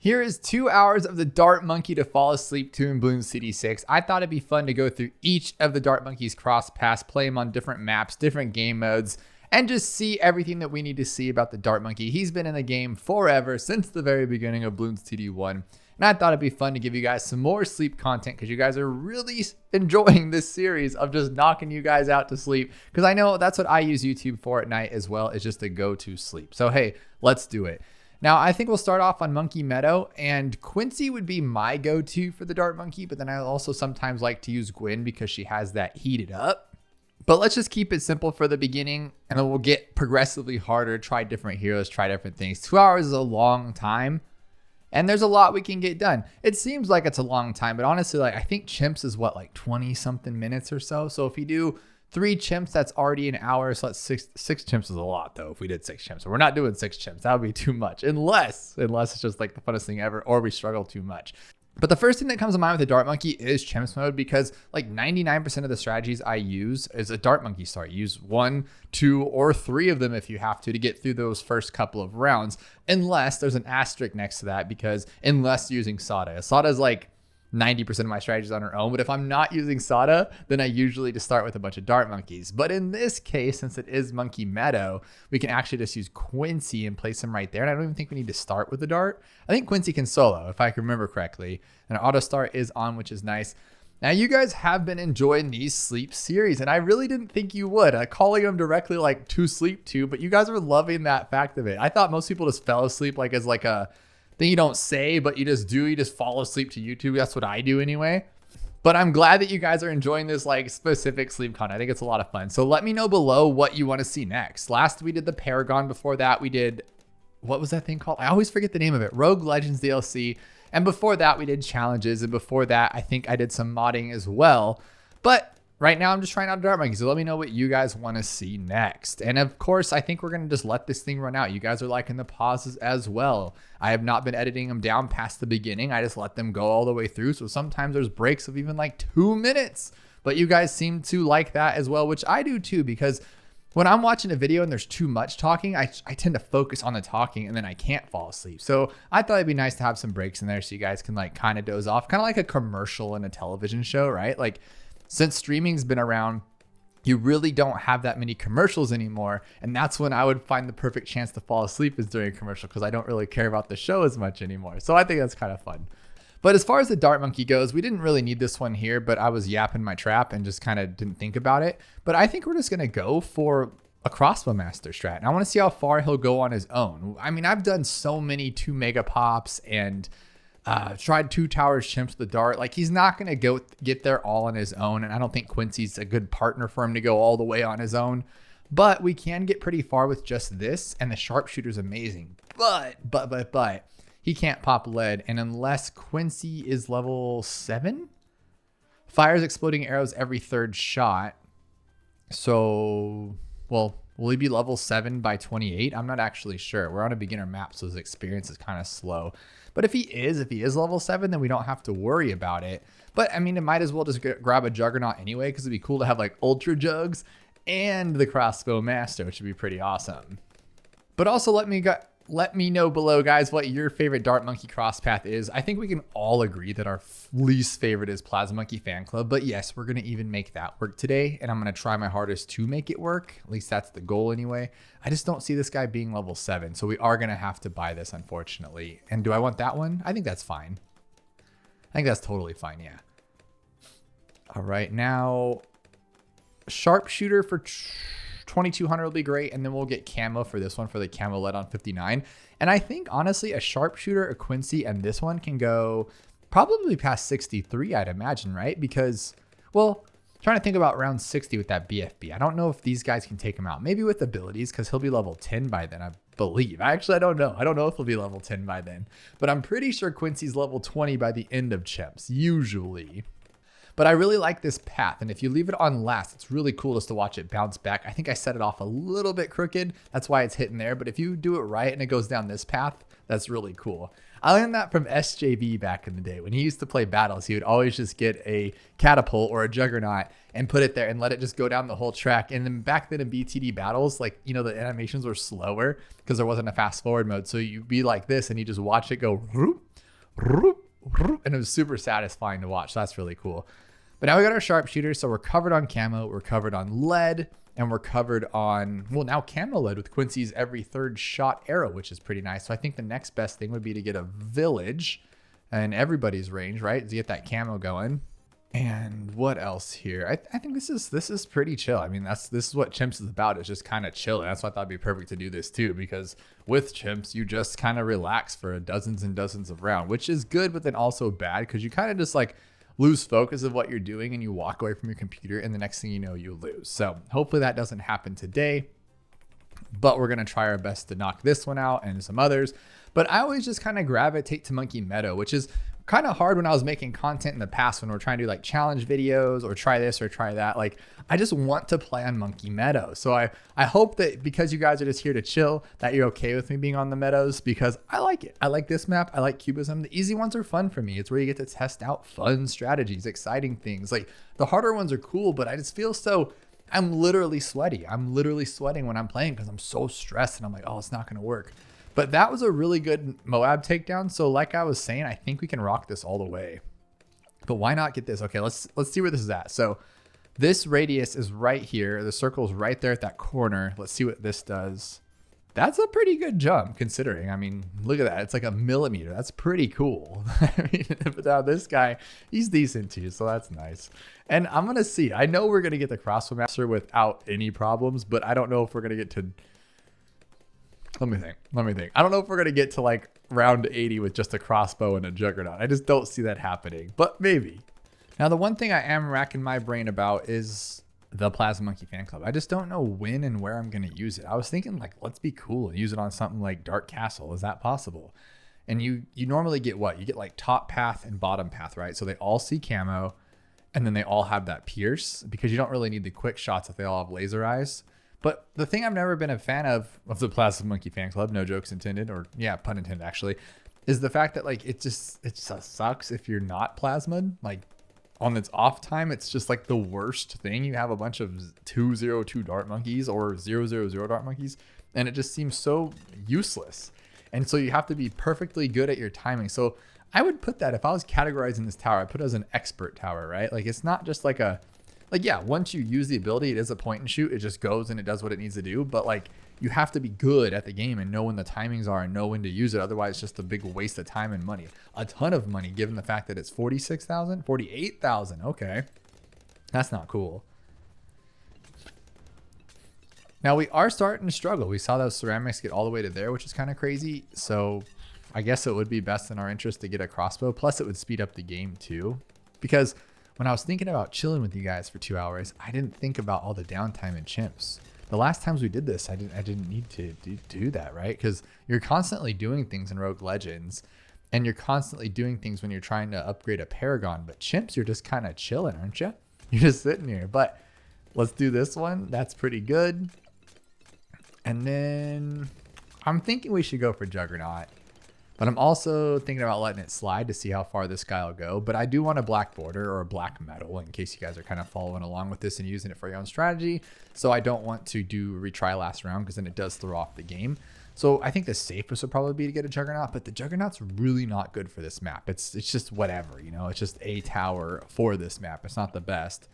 Here is 2 hours of the Dart Monkey to fall asleep to in Bloons TD6. I thought it'd be fun to go through each of the Dart Monkey's cross paths, play him on different maps, different game modes, and just see everything that we need to see about the Dart Monkey. He's been in the game forever, since the very beginning of Bloons TD1. And I thought it'd be fun to give you guys some more sleep content because you guys are really enjoying this series of just knocking you guys out to sleep. Because I know that's what I use YouTube for at night as well, is just to go to sleep. So hey, let's do it. Now, I think we'll start off on Monkey Meadow, and Quincy would be my go-to for the Dart Monkey, but then I also sometimes like to use Gwen because she has that heated up. But let's just keep it simple for the beginning, and then we'll get progressively harder, try different heroes, try different things. 2 hours is a long time, and there's a lot we can get done. It seems like it's a long time, but honestly, like I think Chimps is what, like 20-something minutes or so? So if you do 3 chimps, that's already an hour. So that's six chimps is a lot though. If we did 6 chimps, so we're not doing 6 chimps. That would be too much, unless it's just like the funnest thing ever, or we struggle too much. But the first thing that comes to mind with the Dart Monkey is chimps mode, because like 99% of the strategies I use is a Dart Monkey start. Use 1, 2, or 3 of them if you have to get through those first couple of rounds, unless there's an asterisk next to that, because unless you're using Sada. Sada is like 90% of my strategies on her own, but if I'm not using Sada, then I usually just start with a bunch of Dart Monkeys. But in this case, since it is Monkey Meadow, we can actually just use Quincy and place him right there. And I don't even think we need to start with the Dart. I think Quincy can solo, if I can remember correctly. And auto start is on, which is nice. Now, you guys have been enjoying these sleep series, and I really didn't think you would. Calling them directly like to sleep to, but you guys are loving that fact of it. I thought most people just fell asleep like as like a thing you don't say, but you just do. You just fall asleep to YouTube. That's what I do anyway. But I'm glad that you guys are enjoying this like specific sleep content. I think it's a lot of fun. So let me know below what you want to see next. Last we did the Paragon. Before that we did, what was that thing called? I always forget the name of it. Rogue Legends DLC. And before that we did challenges. And before that I think I did some modding as well. But right now I'm just trying out Dart Monkey. So let me know what you guys want to see next. And of course, I think we're going to just let this thing run out. You guys are liking the pauses as well. I have not been editing them down past the beginning. I just let them go all the way through. So sometimes there's breaks of even like 2 minutes, but you guys seem to like that as well, which I do too, because when I'm watching a video and there's too much talking, I tend to focus on the talking and then I can't fall asleep. So I thought it'd be nice to have some breaks in there so you guys can like kind of doze off, kind of like a commercial in a television show, right? Like, since streaming's been around, you really don't have that many commercials anymore. And that's when I would find the perfect chance to fall asleep, is during a commercial, because I don't really care about the show as much anymore. So I think that's kind of fun. But as far as the Dart Monkey goes, we didn't really need this one here, but I was yapping my trap and just kind of didn't think about it. But I think we're just going to go for a crossbow master strat. And I want to see how far he'll go on his own. I mean, I've done so many 2 mega pops and tried 2 towers chimps with the Dart. Like, he's not going to get there all on his own. And I don't think Quincy's a good partner for him to go all the way on his own. But we can get pretty far with just this. And the sharpshooter's amazing. But he can't pop lead. And unless Quincy is level 7, fires exploding arrows every 3rd shot. So, well, will he be level 7 by 28? I'm not actually sure. We're on a beginner map, so his experience is kind of slow. But if he is level 7, then we don't have to worry about it. But I mean, it might as well just grab a Juggernaut anyway, because it'd be cool to have like Ultra Jugs and the Crossbow Master, which would be pretty awesome. But also let me know below, guys, what your favorite Dart Monkey cross path is. I think we can all agree that our least favorite is Plasma Monkey Fan Club. But yes, we're going to even make that work today. And I'm going to try my hardest to make it work. At least that's the goal anyway. I just don't see this guy being level 7. So we are going to have to buy this, unfortunately. And do I want that one? I think that's fine. I think that's totally fine, yeah. All right, now Sharpshooter for 2200 will be great, and then we'll get camo for this one for the camo lead on 59. And I think honestly a Sharpshooter, a Quincy, and this one can go probably past 63, I'd imagine, right? Because, well, trying to think about round 60 with that BFB. I don't know if these guys can take him out. Maybe with abilities, because he'll be level 10 by then, I believe. Actually, I don't know. I don't know if he'll be level 10 by then, but I'm pretty sure Quincy's level 20 by the end of Chimps, usually. But I really like this path, and if you leave it on last, it's really cool just to watch it bounce back. I think I set it off a little bit crooked. That's why it's hitting there. But if you do it right and it goes down this path, that's really cool. I learned that from SJB back in the day. When he used to play battles, he would always just get a catapult or a juggernaut and put it there and let it just go down the whole track. And then back then in BTD battles, like, you know, the animations were slower because there wasn't a fast forward mode. So you'd be like this and you just watch it go, roop, roop, roop, and it was super satisfying to watch. So that's really cool. But now we got our sharpshooter. So we're covered on camo, we're covered on lead, and we're covered on, well, now camo lead with Quincy's every third shot arrow, which is pretty nice. So I think the next best thing would be to get a village in everybody's range, right? To get that camo going. And what else here? I think this is pretty chill. I mean, this is what Chimps is about. It's just kind of chill. And that's why I thought it'd be perfect to do this too, because with Chimps, you just kind of relax for dozens and dozens of rounds, which is good, but then also bad because you kind of just like lose focus of what you're doing and you walk away from your computer and the next thing you know, you lose. So hopefully that doesn't happen today, but we're going to try our best to knock this one out and some others. But I always just kind of gravitate to Monkey Meadow, which is kind of hard when I was making content in the past when we're trying to do like challenge videos or try this or try that. Like, I just want to play on Monkey Meadow. So I hope that because you guys are just here to chill, that you're okay with me being on the meadows, because I like it. I like this map. I like Cubism. The easy ones are fun for me. It's where you get to test out fun strategies, exciting things. Like the harder ones are cool, but I just feel so, I'm literally sweaty. I'm literally sweating when I'm playing because I'm so stressed and I'm like, oh, it's not going to work. But that was a really good Moab takedown. So like I was saying, I think we can rock this all the way. But why not get this? Okay, let's see where this is at. So this radius is right here. The circle is right there at that corner. Let's see what this does. That's a pretty good jump considering. I mean, look at that. It's like a millimeter. That's pretty cool. I mean, but now this guy, he's decent too. So that's nice. And I'm going to see. I know we're going to get the crossbow master without any problems, but I don't know if we're going to get to... Let me think. I don't know if we're going to get to like round 80 with just a crossbow and a juggernaut. I just don't see that happening, but maybe. Now, the one thing I am racking my brain about is the Plasma Monkey Fan Club. I just don't know when and where I'm going to use it. I was thinking like, let's be cool and use it on something like Dark Castle. Is that possible? And you normally get what? You get like top path and bottom path, right? So they all see camo and then they all have that pierce because you don't really need the quick shots if they all have laser eyes. But the thing I've never been a fan of the Plasma Monkey Fan Club, no jokes intended, or yeah, pun intended actually, is the fact that like it just sucks if you're not plasmid. Like on its off time, it's just like the worst thing. You have a bunch of 202 dart monkeys or 000 dart monkeys, and it just seems so useless. And so you have to be perfectly good at your timing. So I would put that, if I was categorizing this tower, I'd put it as an expert tower, right? Like it's not just like a, like, yeah, once you use the ability, it is a point and shoot. It just goes and it does what it needs to do. But like, you have to be good at the game and know when the timings are and know when to use it. Otherwise, it's just a big waste of time and money. A ton of money, given the fact that it's 46,000, 48,000. Okay, that's not cool. Now we are starting to struggle. We saw those ceramics get all the way to there, which is kind of crazy. So I guess it would be best in our interest to get a crossbow. Plus, it would speed up the game too, because when I was thinking about chilling with you guys for 2 hours, I didn't think about all the downtime in Chimps. The last times we did this, I didn't need to do that, right? Because you're constantly doing things in Rogue Legends, and you're constantly doing things when you're trying to upgrade a Paragon. But Chimps, you're just kind of chilling, aren't you? You're just sitting here. But let's do this one. That's pretty good. And then I'm thinking we should go for Juggernaut. But I'm also thinking about letting it slide to see how far this guy will go. But I do want a black border or a black metal in case you guys are kind of following along with this and using it for your own strategy. So I don't want to do retry last round because then it does throw off the game. So I think the safest would probably be to get a Juggernaut, but the Juggernaut's really not good for this map. It's just whatever, you know, it's just a tower for this map. It's not the best.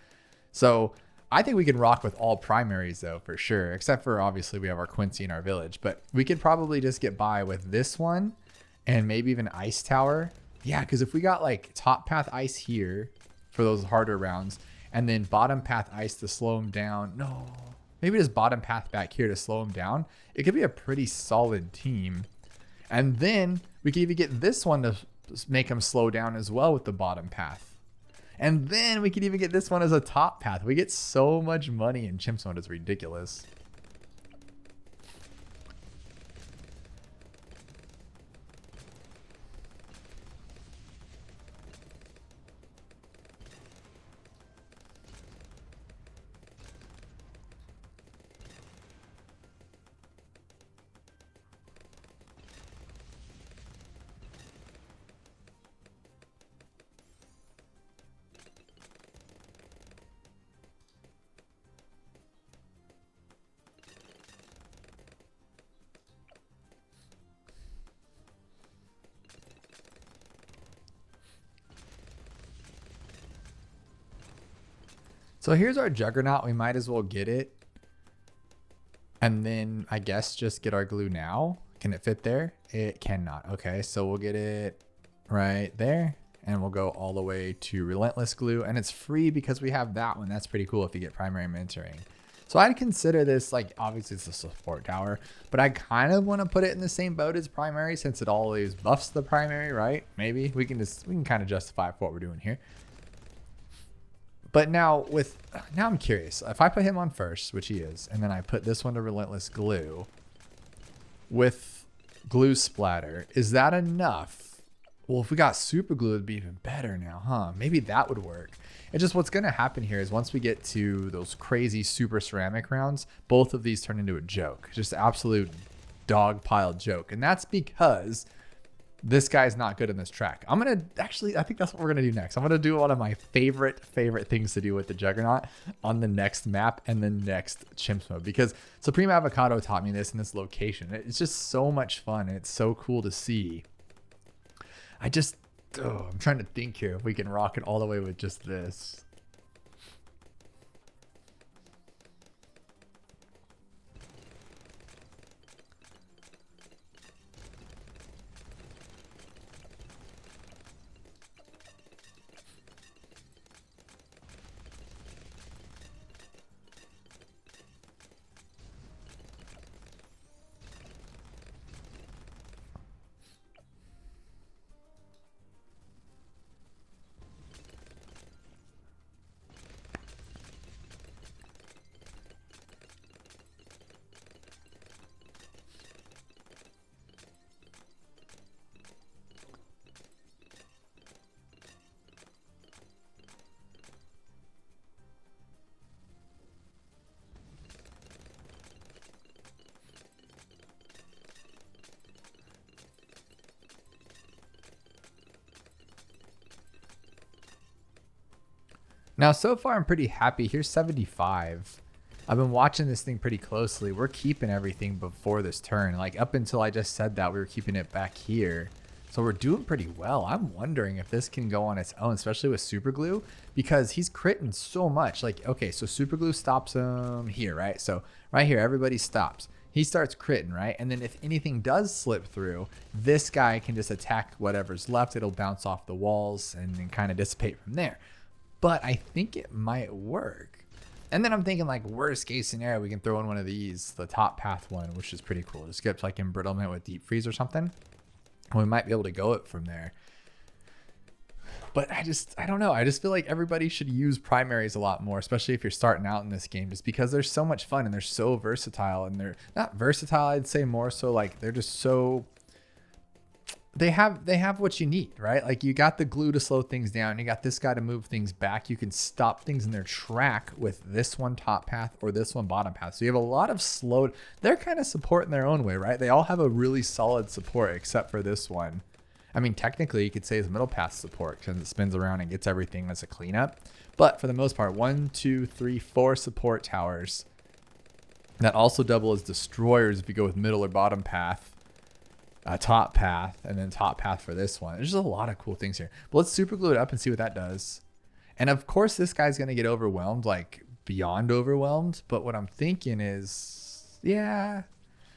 So I think we can rock with all primaries though, for sure. Except for obviously we have our Quincy in our village, but we could probably just get by with this one. And maybe even Ice Tower. Yeah, because if we got like top path ice here for those harder rounds, and then bottom path ice to slow them down. No, maybe just bottom path back here to slow them down. It could be a pretty solid team. And then we could even get this one to make them slow down as well with the bottom path. And then we could even get this one as a top path. We get so much money in Chimps mode, it's ridiculous. So here's our Juggernaut. We might as well get it. And then I guess just get our glue now. Can it fit there? It cannot. Okay, so we'll get it right there. And we'll go all the way to Relentless Glue. And it's free because we have that one. That's pretty cool if you get primary mentoring. So I'd consider this, like, obviously it's a support tower, but I kind of want to put it in the same boat as primary since it always buffs the primary, right? Maybe we can kind of justify what we're doing here. But now I'm curious. If I put him on first, which he is, and then I put this one to Relentless Glue with glue splatter, is that enough? Well, if we got super glue, it'd be even better now, huh? Maybe that would work. It's just what's going to happen here is once we get to those crazy super ceramic rounds, both of these turn into a joke. Just absolute dog pile joke. And that's because this guy's not good in this track. I'm going to actually, I think that's what we're going to do next. I'm going to do one of my favorite things to do with the Juggernaut on the next map and the next Chimps mode, because Supreme Avocado taught me this in this location. It's just so much fun. It's so cool to see. I'm trying to think here if we can rock it all the way with just this. Now, so far, I'm pretty happy. Here's 75. I've been watching this thing pretty closely. We're keeping everything before this turn. Like, up until I just said that, we were keeping it back here. So we're doing pretty well. I'm wondering if this can go on its own, especially with super glue, because he's critting so much. Like, okay, so super glue stops him here, right? So right here, everybody stops. He starts critting, right? And then if anything does slip through, this guy can just attack whatever's left. It'll bounce off the walls and then kind of dissipate from there. But I think it might work. And then I'm thinking, like, worst case scenario, we can throw in one of these, the top path one, which is pretty cool. Just get like embrittlement with deep freeze or something. We might be able to go it from there. But I don't know. I just feel like everybody should use primaries a lot more, especially if you're starting out in this game, just because they're so much fun and they're so versatile. And they're not versatile, I'd say more so like they're just so... They have what you need, right? Like, you got the glue to slow things down. You got this guy to move things back. You can stop things in their track with this one top path or this one bottom path. So you have a lot of slowed. They're kind of support in their own way, right? They all have a really solid support except for this one. I mean, technically you could say it's middle path support because it spins around and gets everything as a cleanup. But for the most part, 1, 2, 3, 4 support towers that also double as destroyers if you go with middle or bottom path. Top path, and then top path for this one. There's just a lot of cool things here. But let's super glue it up and see what that does. And of course, this guy's going to get overwhelmed, like beyond overwhelmed. But what I'm thinking is, yeah,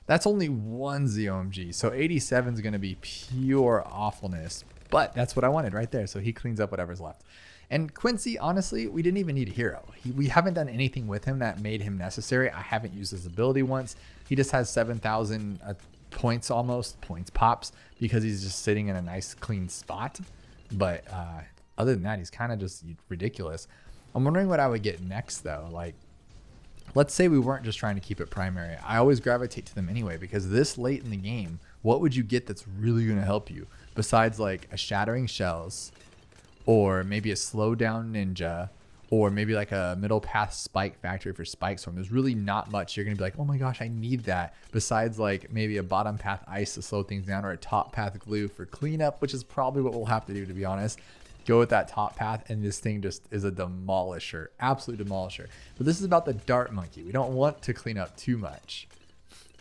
that's only one ZOMG. So 87 is going to be pure awfulness. But that's what I wanted right there. So he cleans up whatever's left. And Quincy, honestly, we didn't even need a hero. We haven't done anything with him that made him necessary. I haven't used his ability once. He just has 7,000 points, almost points pops, because he's just sitting in a nice clean spot. But other than that, he's kind of just ridiculous. I'm wondering what I would get next though. Like, let's say we weren't just trying to keep it primary. I always gravitate to them anyway, because this late in the game, what would you get that's really going to help you besides like a shattering shells, or maybe a slow down ninja, or maybe like a middle path spike factory for spike storm? There's really not much you're gonna be like, oh my gosh, I need that, besides like maybe a bottom path ice to slow things down, or a top path glue for cleanup, which is probably what we'll have to do, to be honest. Go with that top path, and this thing just is a demolisher, absolute demolisher. But this is about the dart monkey. We don't want to clean up too much.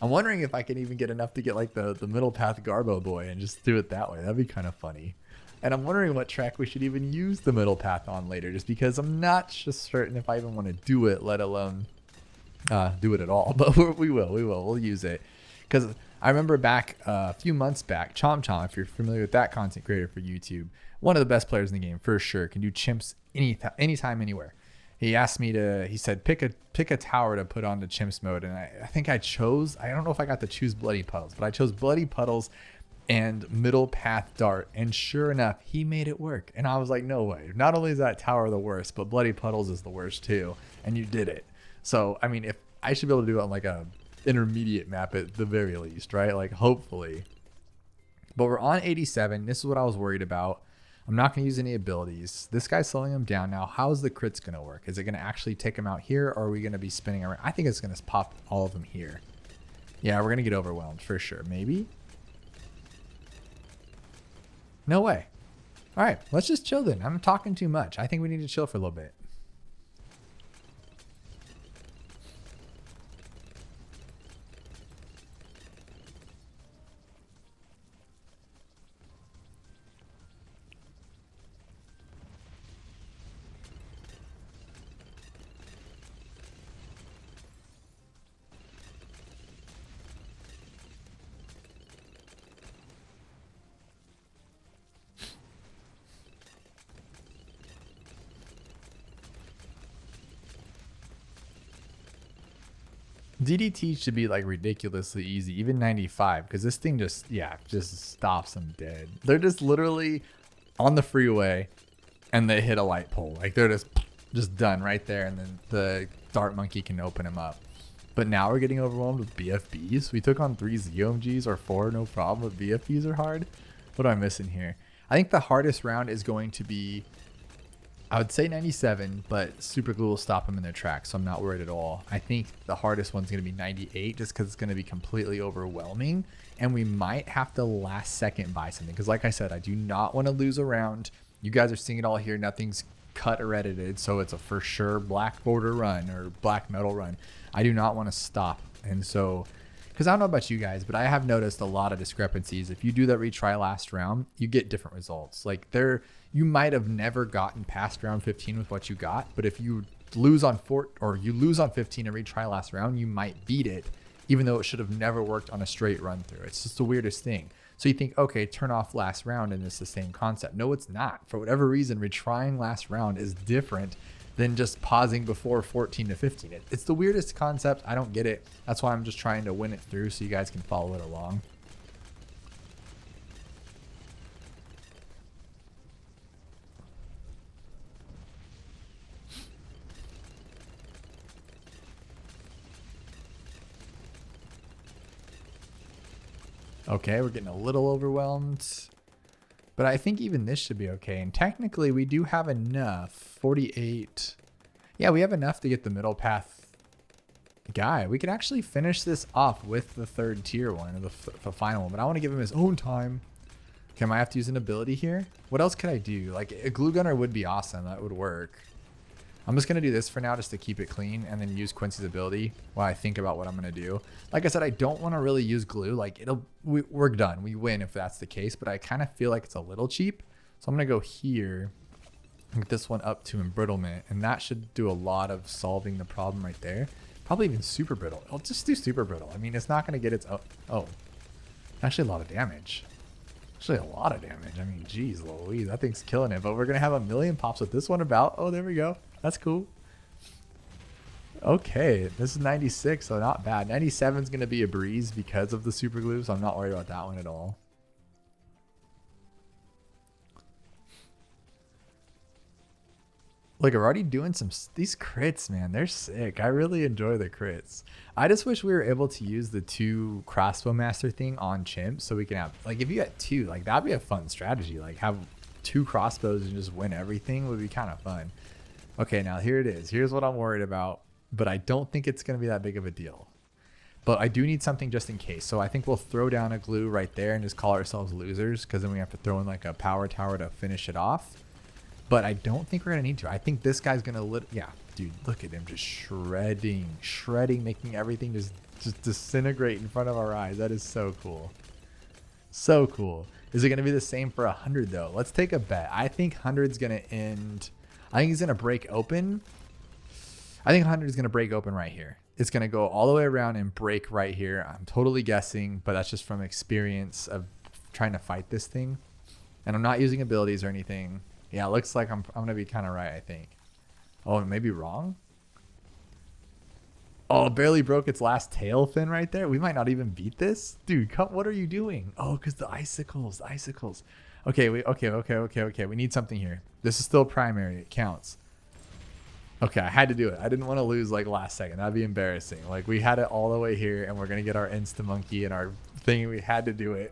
I'm wondering if I can even get enough to get like the middle path Garbo boy and just do it that way. That'd be kind of funny. And I'm wondering what track we should even use the middle path on later, just because I'm not just certain if I even want to do it, let alone do it at all. But we'll use it. Because I remember back a few months back, Chom, if you're familiar with that content creator for YouTube, one of the best players in the game for sure, can do chimps anytime, anywhere. He asked me he said, pick a tower to put on the chimps mode. And I think I don't know if I got to choose Bloody Puddles, but I chose Bloody Puddles and middle path dart, and sure enough, he made it work. And I was like, no way. Not only is that tower the worst, but Bloody Puddles is the worst too, and you did it. So I mean, if I should be able to do it on like a intermediate map at the very least, right? Like hopefully. But we're on 87. This is what I was worried about. I'm not going to use any abilities. This guy's slowing him down now. How's the crits going to work? Is it going to actually take him out here, or are we going to be spinning around? I think it's going to pop all of them here. Yeah, we're going to get overwhelmed for sure. Maybe. No way. All right, let's just chill then. I'm talking too much. I think we need to chill for a little bit. DDT should be like ridiculously easy, even 95, because this thing just stops them dead. They're just literally on the freeway and they hit a light pole. Like they're just done right there, and then the dart monkey can open them up. But now we're getting overwhelmed with BFBs. We took on 3 ZOMGs or 4, no problem, but BFBs are hard. What am I missing here? I think the hardest round is going to be, I would say 97, but super glue will stop them in their tracks, so I'm not worried at all. I think the hardest one's going to be 98, just because it's going to be completely overwhelming, and we might have to last second buy something, because like I said, I do not want to lose a round. You guys are seeing it all here. Nothing's cut or edited, so it's a for sure black border run or black metal run. I do not want to stop, and so, because I don't know about you guys, but I have noticed a lot of discrepancies. If you do that retry last round, you get different results. Like you might have never gotten past round 15 with what you got, but if you lose on 15 and retry last round, you might beat it, even though it should have never worked on a straight run through. It's just the weirdest thing. So you think, okay, turn off last round and it's the same concept. No, it's not. For whatever reason, retrying last round is different than just pausing before 14 to 15. It's the weirdest concept. I don't get it. That's why I'm just trying to win it through so you guys can follow it along. Okay, we're getting a little overwhelmed, but I think even this should be okay. And technically we do have enough, 48. Yeah, we have enough to get the middle path guy. We could actually finish this off with the 3rd tier one, or the final one, but I want to give him his own time. Okay, I might have to use an ability here. What else could I do? Like a glue gunner would be awesome. That would work. I'm just going to do this for now just to keep it clean, and then use Quincy's ability while I think about what I'm going to do. Like I said, I don't want to really use glue. Like we're done. We win if that's the case, but I kind of feel like it's a little cheap. So I'm going to go here and get this one up to embrittlement, and that should do a lot of solving the problem right there. Probably even super brittle. I'll just do super brittle. I mean, it's not going to get its oh, actually a lot of damage. Actually a lot of damage. I mean, geez Louise, that thing's killing it. But we're going to have 1,000,000 pops with this one about. Oh, there we go. That's cool. Okay, this is 96, so not bad. 97 is going to be a breeze because of the super glue, so I'm not worried about that one at all. Look, we're already doing these crits, man. They're sick. I really enjoy the crits. I just wish we were able to use the 2 crossbow master thing on chimp, so we can have, like, if you had 2, like, that'd be a fun strategy. Like, have 2 crossbows and just win everything would be kind of fun. Okay, now here it is. Here's what I'm worried about, but I don't think it's going to be that big of a deal. But I do need something just in case. So I think we'll throw down a glue right there and just call ourselves losers, because then we have to throw in like a power tower to finish it off. But I don't think we're going to need to. I think this guy's going to yeah, dude, look at him just shredding, making everything just just disintegrate in front of our eyes. That is so cool. So cool. Is it going to be the same for 100 though? Let's take a bet. I think 100's going to end. I think he's going to break open. I think 100 is going to break open right here. It's going to go all the way around and break right here. I'm totally guessing, but that's just from experience of trying to fight this thing. And I'm not using abilities or anything. Yeah, it looks like I'm going to be kind of right, I think. Oh, maybe wrong? Oh, it barely broke its last tail fin right there. We might not even beat this. Dude, what are you doing? Oh, because the icicles. Okay, okay. We need something here. This is still primary. It counts. Okay, I had to do it. I didn't want to lose like last second. That'd be embarrassing. Like we had it all the way here and we're going to get our Insta Monkey and our thing. We had to do it.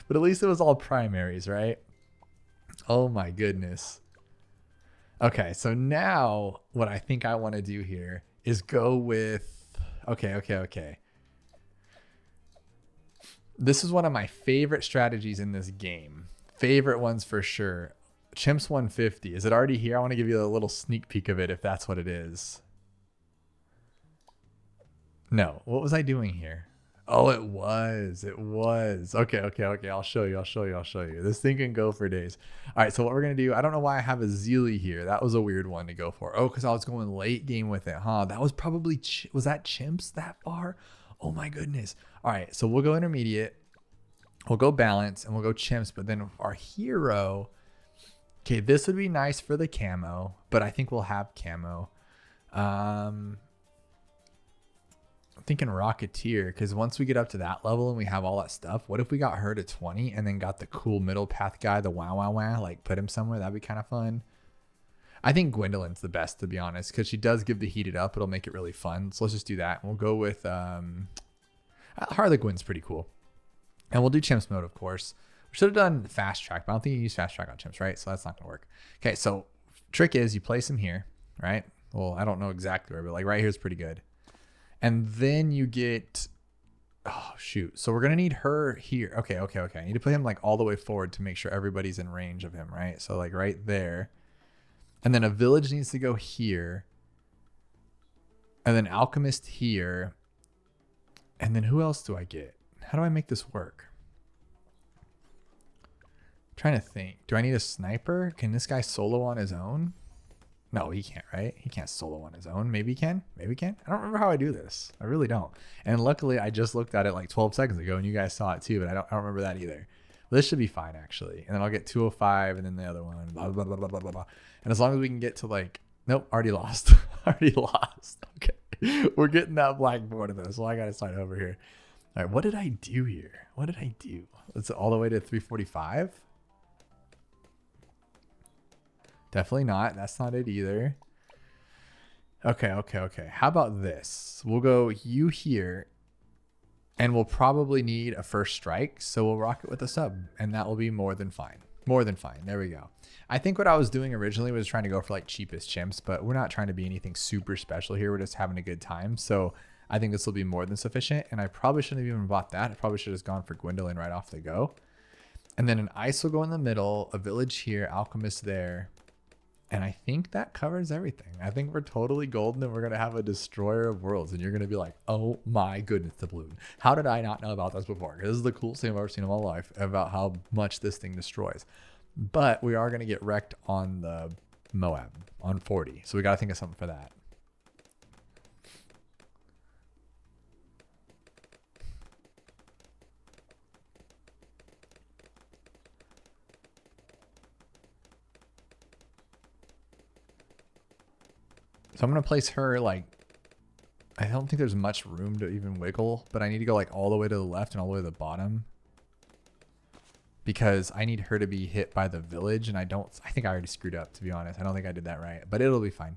But at least it was all primaries, right? Oh my goodness. Okay, so now what I think I want to do here is go with, okay. This is one of my favorite strategies in this game. Favorite ones for sure. Chimps 150. Is it already here? I want to give you a little sneak peek of it if that's what it is. No. What was I doing here? Oh, it was. Okay. I'll show you. This thing can go for days. All right, so what we're going to do, I don't know why I have a Zeely here. That was a weird one to go for. Oh, because I was going late game with it, huh? That was probably, was that Chimps that far? Oh my goodness. All right, so we'll go intermediate. We'll go balance and we'll go Chimps, but then our hero... Okay, this would be nice for the camo, but I think we'll have camo. I'm thinking Rocketeer, because once we get up to that level and we have all that stuff, what if we got her to 20 and then got the cool middle path guy, the wow, like put him somewhere? That'd be kind of fun. I think Gwendolyn's the best, to be honest, because she does give the heated up. It'll make it really fun. So let's just do that. We'll go with Harlequin's pretty cool. And we'll do Chimps mode, of course. We should have done fast track, but I don't think you use fast track on Chimps, right? So that's not going to work. Okay, so trick is you place him here, right? Well, I don't know exactly where, but like right here is pretty good. And then you get, oh, shoot. So we're going to need her here. Okay. I need to put him like all the way forward to make sure everybody's in range of him, right? So like right there. And then a village needs to go here. And then alchemist here. And then who else do I get? How do I make this work? Trying to think. Do I need a sniper? Can this guy solo on his own? No, he can't, right? He can't solo on his own. Maybe he can. I don't remember how I do this. I really don't. And luckily, I just looked at it like 12 seconds ago, and you guys saw it too, but I don't remember that either. Well, this should be fine, actually. And then I'll get 205, and then the other one, blah, blah, blah, blah, blah, blah. And as long as we can get to like, nope, already lost. Okay. We're getting that black border though, so I got to sign over here. All right, what did I do here? It's all the way to 345. Definitely not. That's not it either. Okay. How about this? We'll go you here, and we'll probably need a first strike, so we'll rock it with a sub, and that will be more than fine. There we go. I think what I was doing originally was trying to go for like cheapest chimps, but we're not trying to be anything super special here. We're just having a good time. So I think this will be more than sufficient, and I probably shouldn't have even bought that. I probably should have just gone for Gwendolyn right off the go. And then an ice will go in the middle, a village here, alchemist there. And I think that covers everything. I think we're totally golden, and we're going to have a destroyer of worlds. And you're going to be like, oh my goodness, Dabloon. How did I not know about this before? This is the coolest thing I've ever seen in my life about how much this thing destroys. But we are going to get wrecked on the Moab on 40. So we got to think of something for that. So I'm going to place her like, I don't think there's much room to even wiggle, but I need to go like all the way to the left and all the way to the bottom because I need her to be hit by the village. And I think I already screwed up, to be honest. I don't think I did that right, but it'll be fine.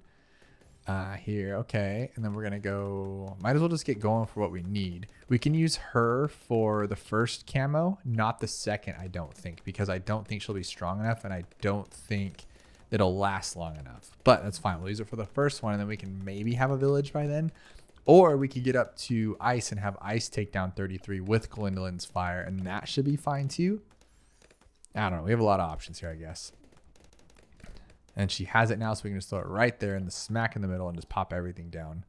Here. Okay. And then we're going to go, might as well just get going for what we need. We can use her for the first camo, not the second, I don't think, because I don't think she'll be strong enough. And I don't think it'll last long enough, but that's fine. We'll use it for the first one, and then we can maybe have a village by then, or we could get up to ice and have ice take down 33 with Gwendolyn's fire, and that should be fine too. I don't know. We have a lot of options here, I guess. And she has it now, so we can just throw it right there in the smack in the middle and just pop everything down.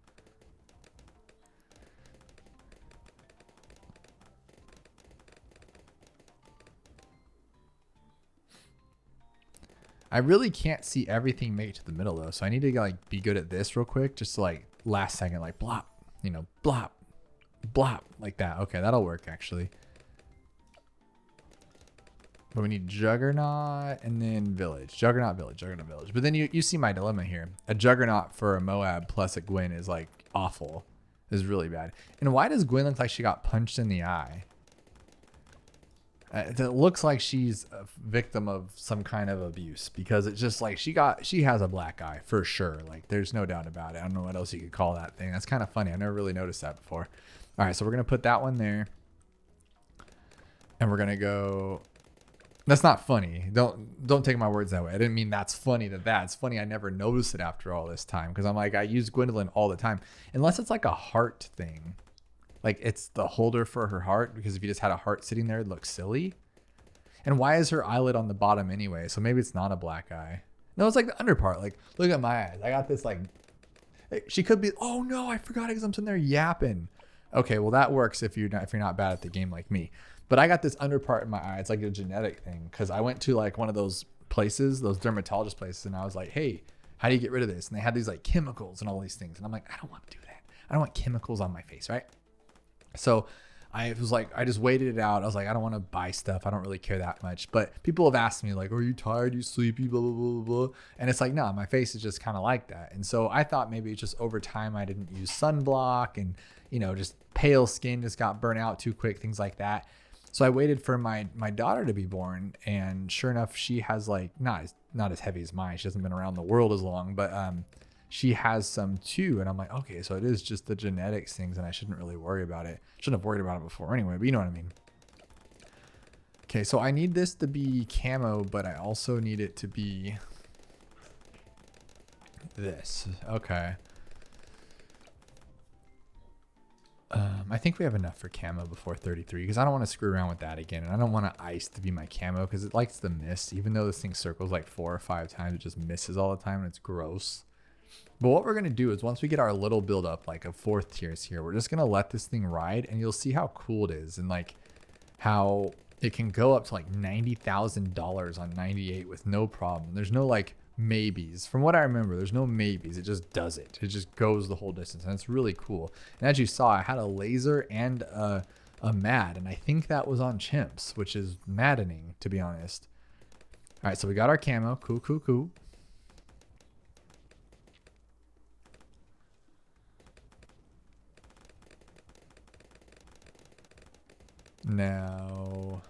I really can't see everything make it to the middle though. So I need to like be good at this real quick. Just to like last second, like blop, you know, blop, blop like that. Okay, that'll work actually. But we need Juggernaut and then Village. Juggernaut, Village, Juggernaut, Village. But then you see my dilemma here. A Juggernaut for a Moab plus a Gwyn is like awful. Is really bad. And why does Gwyn look like she got punched in the eye? It looks like she's a victim of some kind of abuse because it's just like she has a black eye for sure. Like there's no doubt about it. I don't know what else you could call that thing. That's kind of funny. I never really noticed that before. All right, so we're going to put that one there. And we're going to go... That's not funny. Don't take my words that way. I didn't mean that's funny it's funny I never noticed it after all this time because I'm like I use Gwendolyn all the time unless it's like a heart thing. Like it's the holder for her heart because if you just had a heart sitting there it'd look silly. And why is her eyelid on the bottom anyway? So maybe it's not a black eye. No, it's like the under part. Like look at my eyes. I got this like she could be oh no, I forgot it because I'm sitting there yapping. Okay, well that works if you're not bad at the game like me. But I got this under part in my eye. It's like a genetic thing because I went to like one of those places, those dermatologist places, and I was like, hey, how do you get rid of this? And they had these like chemicals and all these things. And I'm like, I don't want to do that. I don't want chemicals on my face, right? So I was like, I just waited it out. I was like, I don't want to buy stuff. I don't really care that much. But people have asked me like, are you tired? Are you sleepy? Blah, blah, blah, blah. And it's like, no, my face is just kind of like that. And so I thought maybe it's just over time I didn't use sunblock and, you know, just pale skin just got burnt out too quick, things like that. So I waited for my daughter to be born, and sure enough, she has like not as heavy as mine. She hasn't been around the world as long, but she has some too. And I'm like, okay, so it is just the genetics things, and I shouldn't really worry about it. Shouldn't have worried about it before anyway, but you know what I mean. Okay, so I need this to be camo, but I also need it to be this. Okay. I think we have enough for camo before 33 because I don't want to screw around with that again. And I don't want to ice to be my camo because it likes to miss. Even though this thing circles like 4 or 5 times, it just misses all the time and it's gross. But what we're going to do is once we get our little build up, like a 4th tiers here, we're just going to let this thing ride and you'll see how cool it is. And like how it can go up to like $90,000 on 98 with no problem. There's no like maybes. From what I remember, there's no maybes. It just does it. It just goes the whole distance, and it's really cool. And as you saw, I had a laser and a mad, and I think that was on chimps, which is maddening to be honest. All right, so we got our camo. Cool, cool, cool. Now,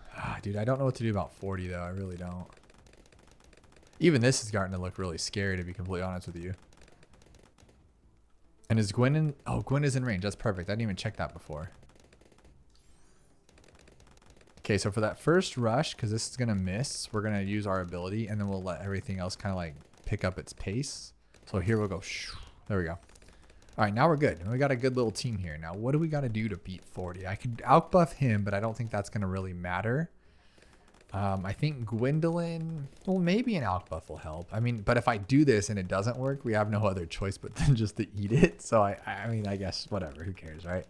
dude, I don't know what to do about 40 though. I really don't. Even this is starting to look really scary, to be completely honest with you. And is Gwyn in? Oh, Gwyn is in range. That's perfect. I didn't even check that before. Okay, so for that first rush, because this is going to miss, we're going to use our ability, and then we'll let everything else kind of like pick up its pace. So here we'll go. There we go. All right, now we're good. We got a good little team here. Now, what do we got to do to beat 40? I could outbuff him, but I don't think that's going to really matter. I think Gwendolyn, well, maybe an outbuff will help. I mean, but if I do this and it doesn't work, we have no other choice but then just to eat it. So I mean, I guess whatever, who cares, right?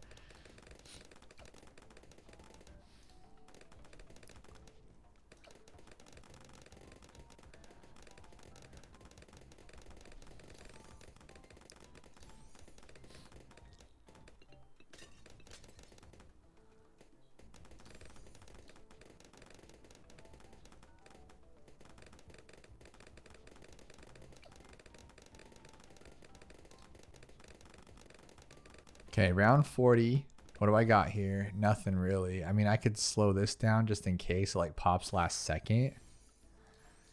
Okay, round 40. What do I got here? Nothing really. I mean, I could slow this down just in case it like pops last second.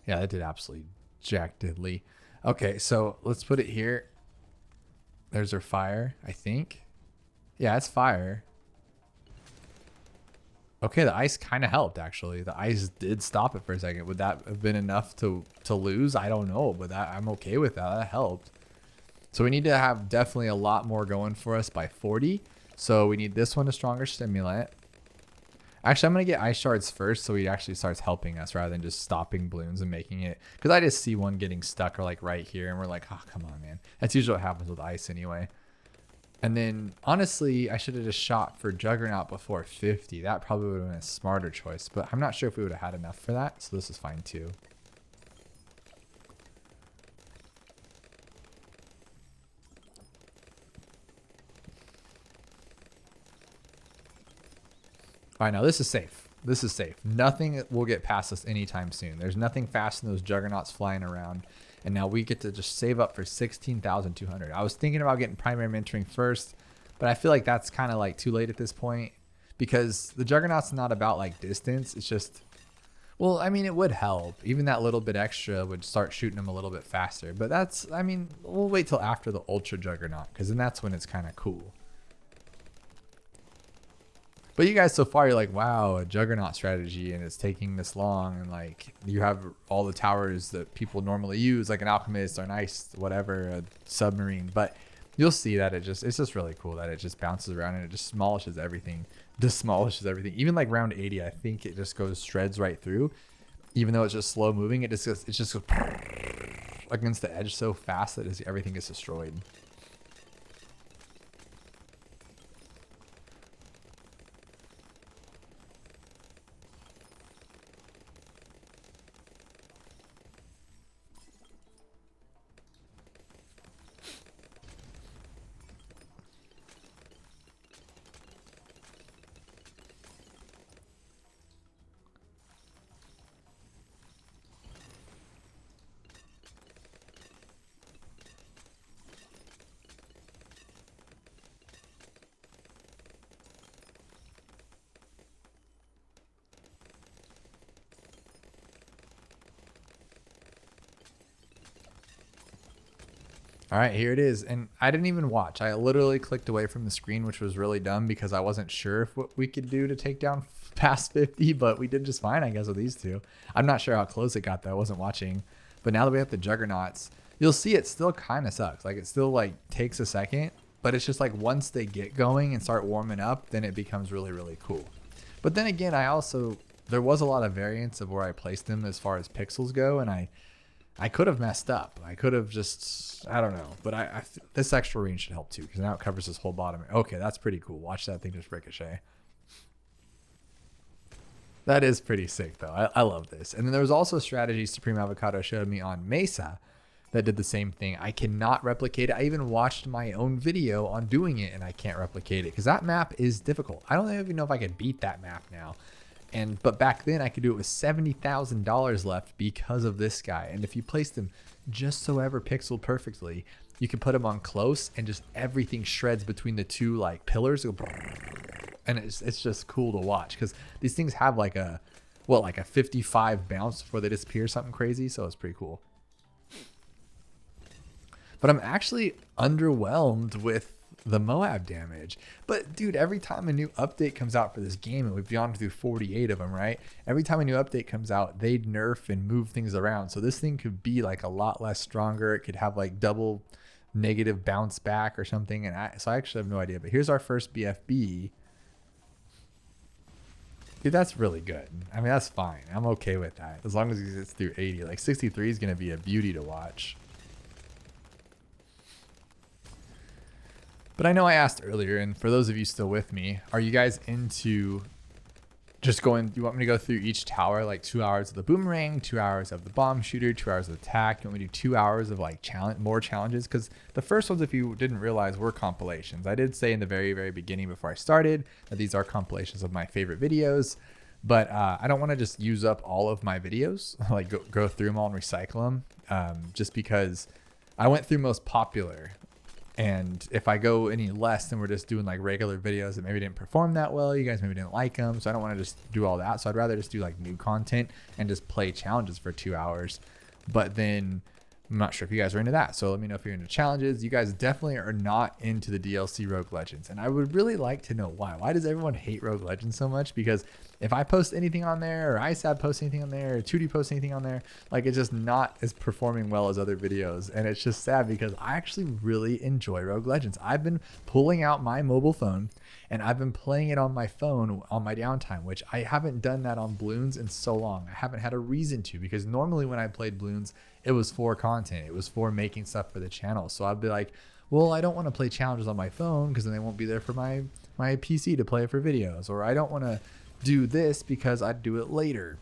Yeah, that did absolutely jack diddly. Okay, so let's put it here. There's her fire, I think. Yeah, it's fire. Okay, the ice kind of helped actually. The ice did stop it for a second. Would that have been enough to lose? I don't know, but I'm okay with that. That helped. So we need to have definitely a lot more going for us by 40. So we need this one, a stronger stimulant. Actually, I'm going to get ice shards first so he actually starts helping us rather than just stopping balloons and making it. Because I just see one getting stuck or like right here and we're like, oh, come on, man. That's usually what happens with ice anyway. And then honestly, I should have just shot for Juggernaut before 50. That probably would have been a smarter choice. But I'm not sure if we would have had enough for that. So this is fine too. All right, now this is safe. This is safe. Nothing will get past us anytime soon. There's nothing fast in those juggernauts flying around. And now we get to just save up for 16,200. I was thinking about getting primary mentoring first, but I feel like that's kind of like too late at this point because the juggernaut's not about like distance. It's just, well, I mean, it would help. Even that little bit extra would start shooting them a little bit faster. But that's, I mean, we'll wait till after the ultra juggernaut because then that's when it's kind of cool. But you guys so far, you're like, wow, a juggernaut strategy and it's taking this long. And like you have all the towers that people normally use, like an alchemist or an ice, whatever, a submarine. But you'll see that it's just really cool that it just bounces around and it just demolishes everything. Even like round 80, I think it just goes shreds right through. Even though it's just slow moving, it just goes against the edge so fast that everything gets destroyed. All right, here it is. And I didn't even watch. I literally clicked away from the screen, which was really dumb because I wasn't sure if what we could do to take down past 50, but we did just fine, I guess, with these two. I'm not sure how close it got, though. I wasn't watching. But now that we have the juggernauts, you'll see it still kind of sucks. Like, it still, like, takes a second. But it's just like once they get going and start warming up, then it becomes really, really cool. But then again, there was a lot of variance of where I placed them as far as pixels go, and I could have messed up. I could have just, I don't know. But this extra range should help too, because now it covers this whole bottom. Okay, that's pretty cool. Watch that thing just ricochet. That is pretty sick, though. I love this. And then there was also a strategy Supreme Avocado showed me on Mesa that did the same thing. I cannot replicate it. I even watched my own video on doing it, and I can't replicate it because that map is difficult. I don't even know if I could beat that map now. But back then I could do it with $70,000 left because of this guy. And if you placed him just so ever pixeled perfectly, you can put him on close and just everything shreds between the two like pillars. And it's just cool to watch because these things have like a 55 bounce before they disappear, something crazy. So it's pretty cool. But I'm actually underwhelmed with the Moab damage. But dude, every time a new update comes out for this game, and we've gone through 48 of them, right? Every time a new update comes out, they nerf and move things around. So this thing could be like a lot less stronger. It could have like double negative bounce back or something. And so I actually have no idea. But here's our first BFB. Dude, that's really good. I mean, that's fine. I'm okay with that. As long as he gets through 80. Like 63 is going to be a beauty to watch. But I know I asked earlier, and for those of you still with me, are you guys into just going, you want me to go through each tower, like 2 hours of the boomerang, 2 hours of the bomb shooter, 2 hours of attack? You want me to do 2 hours of like more challenges? Because the first ones, if you didn't realize, were compilations. I did say in the very, very beginning before I started that these are compilations of my favorite videos. But I don't want to just use up all of my videos, like go through them all and recycle them, just because I went through most popular. And if I go any less, then we're just doing like regular videos that maybe didn't perform that well. You guys maybe didn't like them. So I don't want to just do all that. So I'd rather just do like new content and just play challenges for 2 hours. But then I'm not sure if you guys are into that. So let me know if you're into challenges. You guys definitely are not into the DLC Rogue Legends. And I would really like to know why. Why does everyone hate Rogue Legends so much? Because if I post anything on there, or ISAB posts anything on there, or 2D posts anything on there, like it's just not as performing well as other videos. And it's just sad because I actually really enjoy Rogue Legends. I've been pulling out my mobile phone and I've been playing it on my phone on my downtime, which I haven't done that on Bloons in so long. I haven't had a reason to, because normally when I played Bloons, it was for content. It was for making stuff for the channel. So I'd be like, well, I don't want to play challenges on my phone because then they won't be there for my PC to play it for videos. Or I don't want to do this because I'd do it later.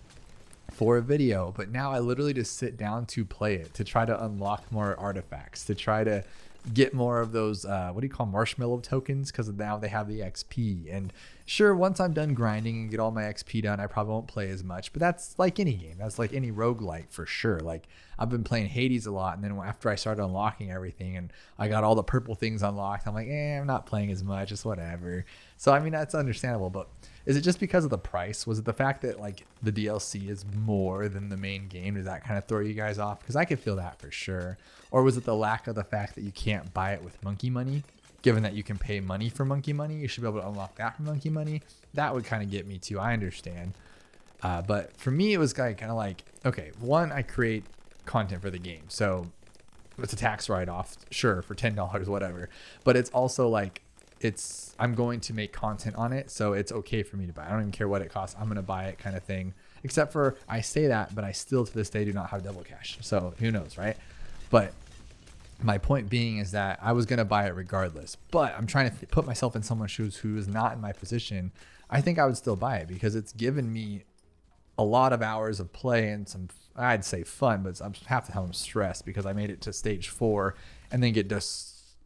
for a video, but now I literally just sit down to play it, to try to unlock more artifacts, to try to get more of those what do you call marshmallow tokens, because now they have the XP. And sure, once I'm done grinding and get all my XP done, I probably won't play as much, but that's like any game, that's like any roguelike for sure. Like I've been playing Hades a lot, and then after I started unlocking everything and I got all the purple things unlocked, I'm like, I'm not playing as much, it's whatever. So I mean, that's understandable. But is it just because of the price? Was it the fact that like the DLC is more than the main game? Does that kind of throw you guys off? Because I could feel that for sure. Or was it the lack of the fact that you can't buy it with monkey money? Given that you can pay money for monkey money, you should be able to unlock that for monkey money. That would kind of get me too. I understand. But for me, it was kind of like, okay, one, I create content for the game. So it's a tax write-off, sure, for $10, whatever. But it's also like, I'm going to make content on it, so it's okay for me to buy. I don't even care what it costs. I'm going to buy it kind of thing. Except for I say that, but I still to this day do not have double cash. So who knows, right? But my point being is that I was going to buy it regardless. But I'm trying to put myself in someone's shoes who is not in my position. I think I would still buy it because it's given me a lot of hours of play and some, I'd say fun, but I'm half the time I'm stressed because I made it to stage 4 and then get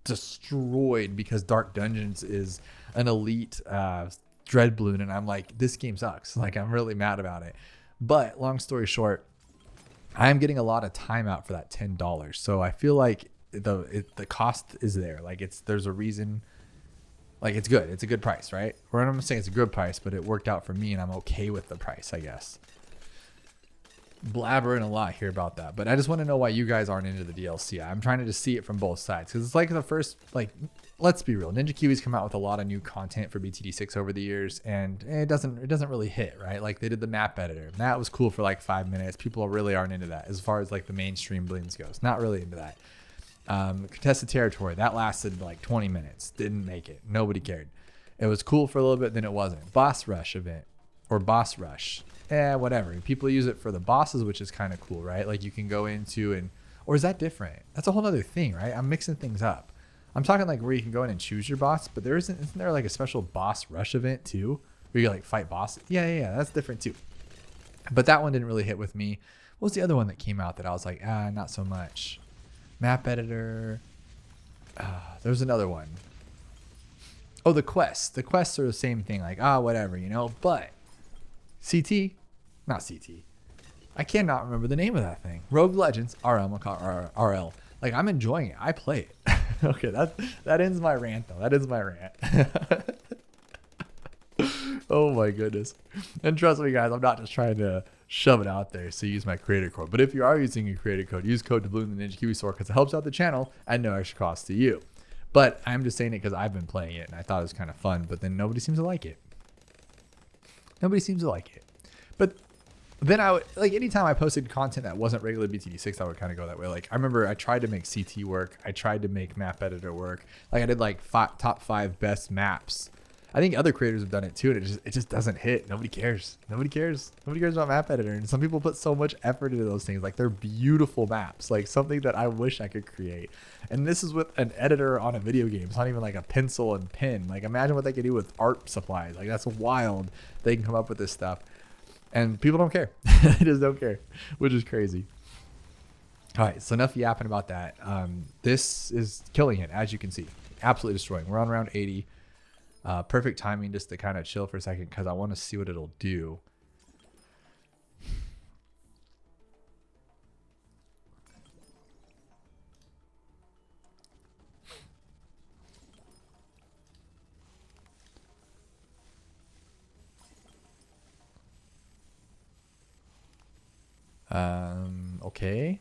destroyed because Dark Dungeons is an elite Dreadbloon, and I'm like, this game sucks. Like, I'm really mad about it. But long story short, I'm getting a lot of time out for that $10. So I feel like the cost is there. Like there's a reason. Like it's good. It's a good price, right? Or I'm not saying it's a good price, but it worked out for me, and I'm okay with the price, I guess. Blabbering a lot here about that, but I just want to know why you guys aren't into the DLC. I'm trying to just see it from both sides, because it's like the first, like, let's be real, Ninja Kiwi's come out with a lot of new content for BTD6 over the years, and it doesn't really hit, right? Like they did the map editor, and that was cool for like 5 minutes. People really aren't into that as far as like the mainstream Bloons goes. Not really into that. Contested territory, that lasted like 20 minutes. Didn't make it. Nobody cared. It was cool for a little bit, then it wasn't. Boss rush event or boss rush. Whatever. People use it for the bosses, which is kind of cool, right? Like you can go into or is that different? That's a whole other thing, right? I'm mixing things up. I'm talking like where you can go in and choose your boss, but isn't there like a special boss rush event too? Where you like fight bosses? Yeah, that's different too. But that one didn't really hit with me. What was the other one that came out that I was like, not so much? Map editor. There's another one. Oh, the quests. The quests are the same thing. Like, whatever, but not CT. I cannot remember the name of that thing. Rogue Legends, RL. Like, I'm enjoying it. I play it. Okay, that ends my rant, though. That is my rant. Oh, my goodness. And trust me, guys, I'm not just trying to shove it out there, so use my creator code. But if you are using a creator code, use code Dabloon in the Ninja Kiwi store because it helps out the channel at no extra cost to you. But I'm just saying it because I've been playing it, and I thought it was kind of fun, but then nobody seems to like it. But then I would, like, anytime I posted content that wasn't regular BTD6, I would kind of go that way. Like, I remember I tried to make CT work. I tried to make map editor work. Like, I did like top 5 best maps. I think other creators have done it too, and it just doesn't hit. Nobody cares about map editor. And some people put so much effort into those things. Like, they're beautiful maps, like something that I wish I could create. And this is with an editor on a video game. It's not even like a pencil and pen. Like, imagine what they could do with art supplies. Like, that's wild. They can come up with this stuff, and people don't care. They just don't care, which is crazy. All right, so enough yapping about that. This is killing it, as you can see. Absolutely destroying. We're on round 80. Perfect timing just to kind of chill for a second because I want to see what it'll do. Okay.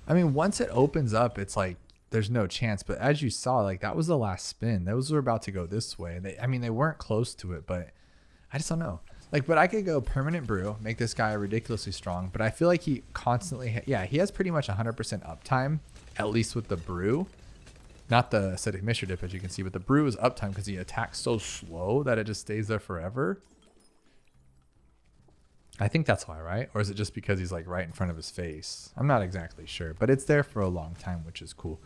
I mean, once it opens up, it's like there's no chance. But as you saw, like, that was the last spin. Those were about to go this way. They weren't close to it, but I just don't know. Like, but I could go permanent brew, make this guy ridiculously strong. But I feel like he constantly, he has pretty much 100% uptime, at least with the brew. Not the acidic mixture dip, as you can see, but the brew is uptime because he attacks so slow that it just stays there forever. I think that's why, right? Or is it just because he's like right in front of his face? I'm not exactly sure, but it's there for a long time, which is cool.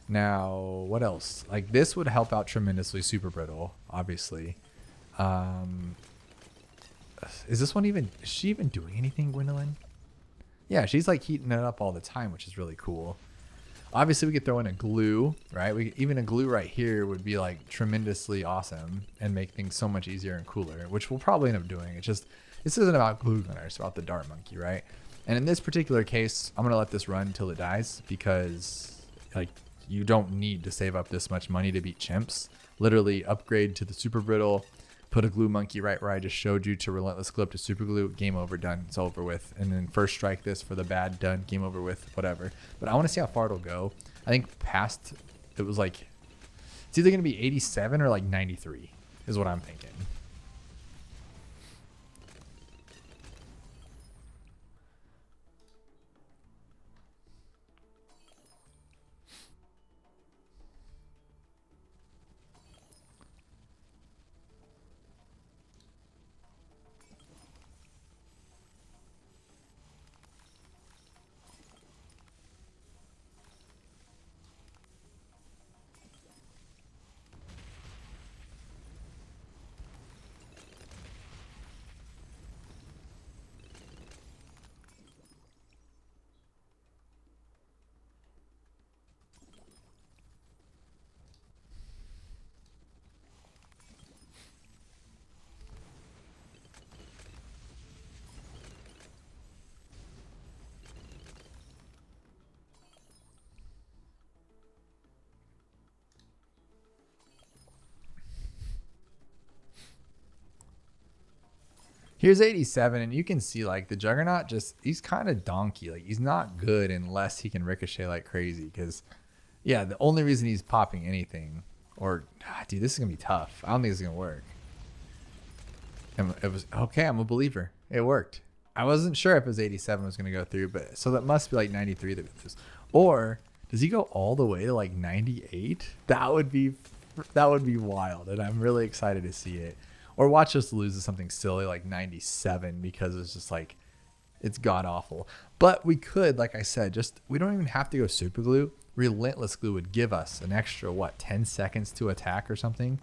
Now, what else? Like, this would help out tremendously. Super brittle, obviously. is this one even, is she even doing anything, Gwendolyn? Yeah, she's like heating it up all the time, which is really cool. Obviously, we could throw in a glue, right? Even a glue right here would be like tremendously awesome and make things so much easier and cooler, which we'll probably end up doing. It's just, this isn't about glue gunner, it's about the dart monkey, right? And in this particular case, I'm gonna let this run until it dies because like you don't need to save up this much money to beat chimps. Literally upgrade to the super brittle, put a glue monkey right where I just showed you to relentless glue up to super glue, game over, done, it's over with. And then first strike this for the bad, done, game over with, whatever. But I want to see how far it'll go. I think past, it was like, it's either going to be 87 or like 93 is what I'm thinking. Here's 87, and you can see like the Juggernaut just, he's kind of donkey. Like he's not good unless he can ricochet like crazy. Because, yeah, the only reason he's popping anything, or, dude, this is going to be tough. I don't think it's going to work. And it was, okay, I'm a believer. It worked. I wasn't sure if it was 87 was going to go through, but so that must be like 93 that it was. Or does he go all the way to like 98? That would be wild, and I'm really excited to see it. Or watch us lose to something silly like 97 because it's just like, it's god awful. But we could, like I said, just, we don't even have to go super glue. Relentless glue would give us an extra, what, 10 seconds to attack or something?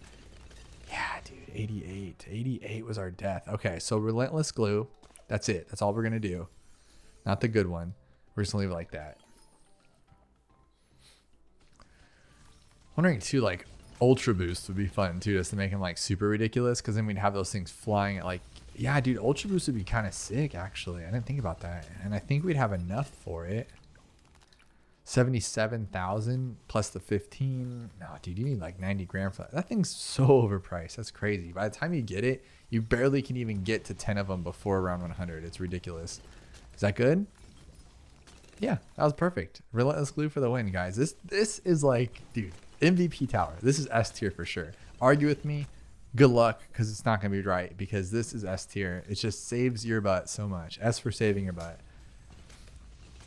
Yeah, dude, 88. 88 was our death. Okay, so relentless glue. That's it. That's all we're going to do. Not the good one. We're just going to leave it like that. Wondering too, like, Ultra Boost would be fun too, just to make him like super ridiculous, because then we'd have those things flying at like, yeah, dude, Ultra Boost would be kind of sick actually. I didn't think about that, and I think we'd have enough for it. 77,000 plus the 15. No, dude, you need like 90 grand for that. That thing's so overpriced. That's crazy. By the time you get it, you barely can even get to 10 of them before round 100. It's ridiculous. Is that good? Yeah, that was perfect. Relentless glue for the win, guys. This is like, dude, MVP tower. This is S tier for sure. Argue with me, good luck, because it's not going to be right, because this is S tier. It just saves your butt so much. S for saving your butt.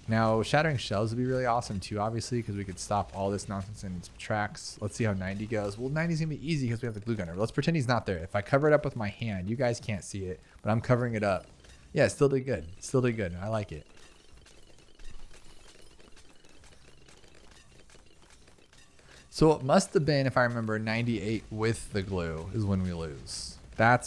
Now, shattering shells would be really awesome too, obviously, because we could stop all this nonsense in its tracks. Let's see how 90 goes. Well, 90 is going to be easy because we have the glue gunner. Let's pretend he's not there. If I cover it up with my hand, you guys can't see it, but I'm covering it up. Yeah, it still did good. Still did good. I like it. So it must have been, if I remember, 98 with the glue is when we lose. That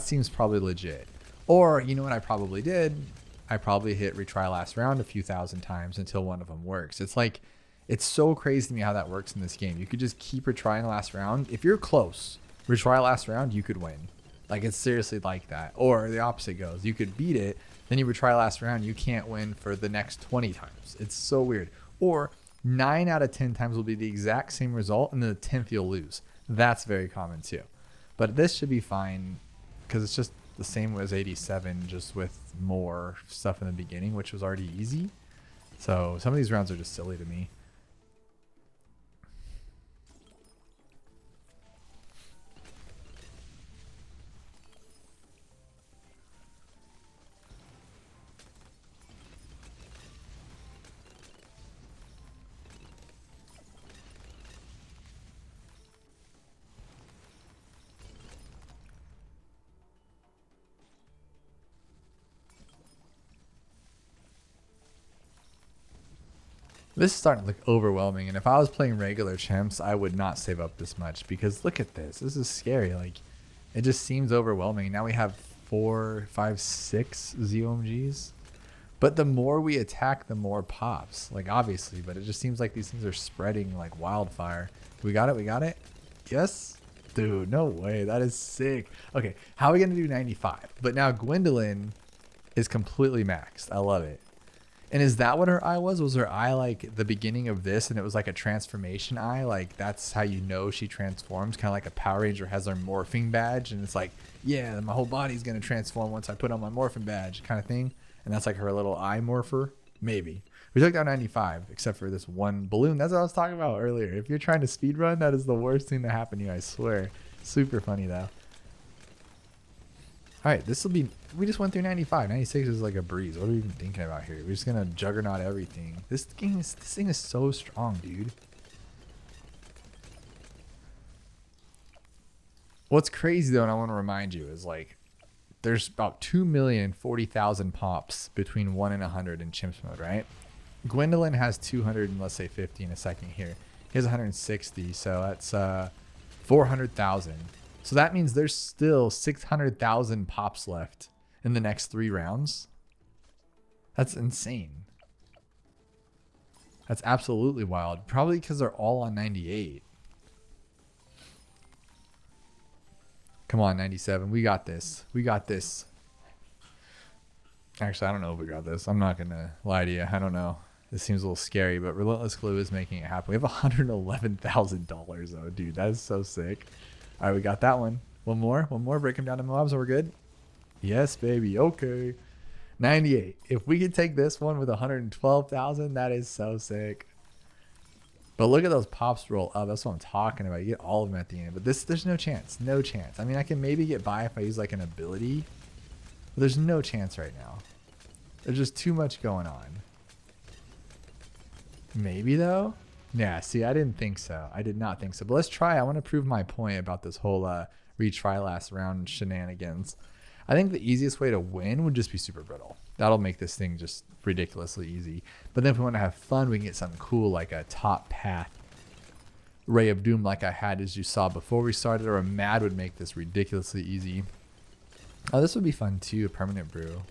seems probably legit. Or, you know what I probably did? I probably hit retry last round a few thousand times until one of them works. It's like, it's so crazy to me how that works in this game. You could just keep retrying last round. If you're close, retry last round, you could win. Like, it's seriously like that. Or the opposite goes. You could beat it, then you retry last round, you can't win for the next 20 times. It's so weird. Or 9 out of 10 times will be the exact same result, and then the 10th you'll lose. That's very common too. But this should be fine because it's just the same as 87, just with more stuff in the beginning, which was already easy. So some of these rounds are just silly to me. This is starting to look overwhelming, and if I was playing regular champs, I would not save up this much, because look at this. This is scary. Like, it just seems overwhelming. Now we have 4, 5, 6 ZOMGs. But the more we attack, the more pops. Like, obviously, but it just seems like these things are spreading like wildfire. We got it, we got it. Yes? Dude, no way. That is sick. Okay, how are we going to do 95? But now Gwendolyn is completely maxed. I love it. And is that what her eye was? Was her eye like the beginning of this and it was like a transformation eye? Like that's how you know she transforms, kind of like a Power Ranger has their morphing badge and it's like, yeah, my whole body's going to transform once I put on my morphing badge kind of thing. And that's like her little eye morpher. Maybe. We took down 95 except for this one balloon. That's what I was talking about earlier. If you're trying to speed run, that is the worst thing to happen to you, I swear. Super funny though. All right, this will be, we just went through 95. 96 is like a breeze. What are we even thinking about here? We're just going to juggernaut everything. This thing is so strong, dude. What's crazy though, and I want to remind you, is like, there's about 2,040,000 pops between 1 and 100 in chimps mode, right? Gwendolyn has 200 and let's say 50 in a second here. He has 160, so that's 400,000. So that means there's still 600,000 pops left in the next 3 rounds. That's insane. That's absolutely wild. Probably because they're all on 98. Come on, 97. We got this. We got this. Actually, I don't know if we got this. I'm not going to lie to you. I don't know. This seems a little scary, but Relentless Glue is making it happen. We have $111,000 though, dude. That is so sick. All right, we got that one. One more. Break them down to mobs. Are we good? Yes, baby. Okay. 98. If we could take this one with 112,000, that is so sick. But look at those pops roll up. That's what I'm talking about. You get all of them at the end. But this, there's no chance. No chance. I mean, I can maybe get by if I use like an ability. But there's no chance right now. There's just too much going on. Maybe though? Yeah, see, I didn't think so. I did not think so. But let's try. I want to prove my point about this whole retry last round shenanigans. I think the easiest way to win would just be super brittle. That'll make this thing just ridiculously easy. But then if we want to have fun, we can get something cool like a top path Ray of Doom like I had, as you saw before we started, or a Mad would make this ridiculously easy. Oh, this would be fun too, a permanent brew.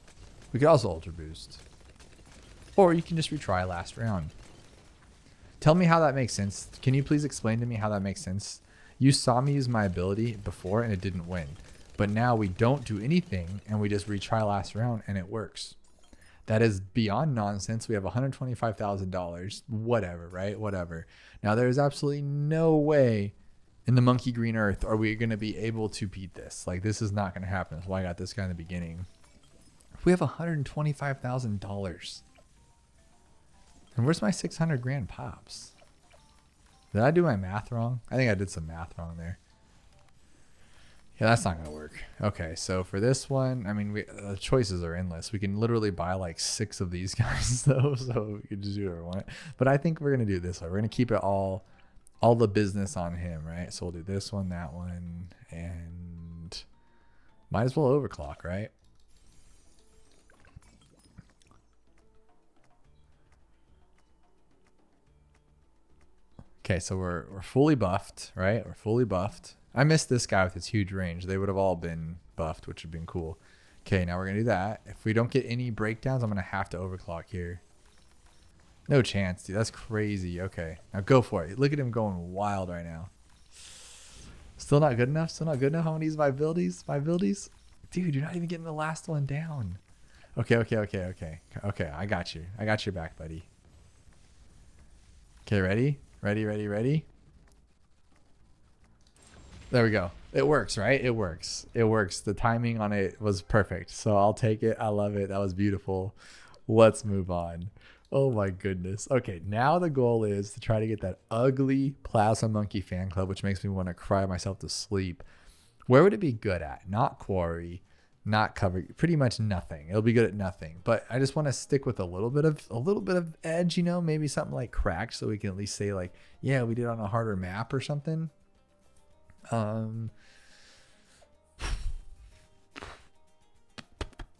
We could also ultra boost. Or you can just retry last round. Tell me how that makes sense. Can you please explain to me how that makes sense? You saw me use my ability before and it didn't win. But now we don't do anything and we just retry last round and it works. That is beyond nonsense. We have $125,000. Whatever, right? Whatever. Now there's absolutely no way in the monkey green earth are we going to be able to beat this. Like, this is not going to happen. That's why I got this guy in the beginning. We have $125,000. And where's my 600 grand pops? Did I do my math wrong? I think I did some math wrong there. Yeah, that's not going to work. Okay, so for this one, I mean, the choices are endless. We can literally buy like 6 of these guys, though, so we can just do whatever we want. But I think we're going to do it this way. We're going to keep it all the business on him, right? So we'll do this one, that one, and might as well overclock, right? Okay, so we're fully buffed, right? We're fully buffed. I missed this guy with his huge range. They would have all been buffed, which would have been cool. Okay, now we're going to do that. If we don't get any breakdowns, I'm going to have to overclock here. No chance, dude. That's crazy. Okay, now go for it. Look at him going wild right now. Still not good enough? Still not good enough? I want to use my abilities? My abilities? Dude, you're not even getting the last one down. Okay. Okay, I got you. I got your back, buddy. Okay, ready? Ready? There we go. It works, right? It works. It works. The timing on it was perfect. So I'll take it. I love it. That was beautiful. Let's move on. Oh my goodness. Okay, now the goal is to try to get that ugly Plasma Monkey fan club, which makes me want to cry myself to sleep. Where would it be good at? Not quarry, not cover, pretty much nothing. It'll be good at nothing. But I just want to stick with a little bit of edge, you know, maybe something like cracked, so we can at least say like, yeah, we did it on a harder map or something.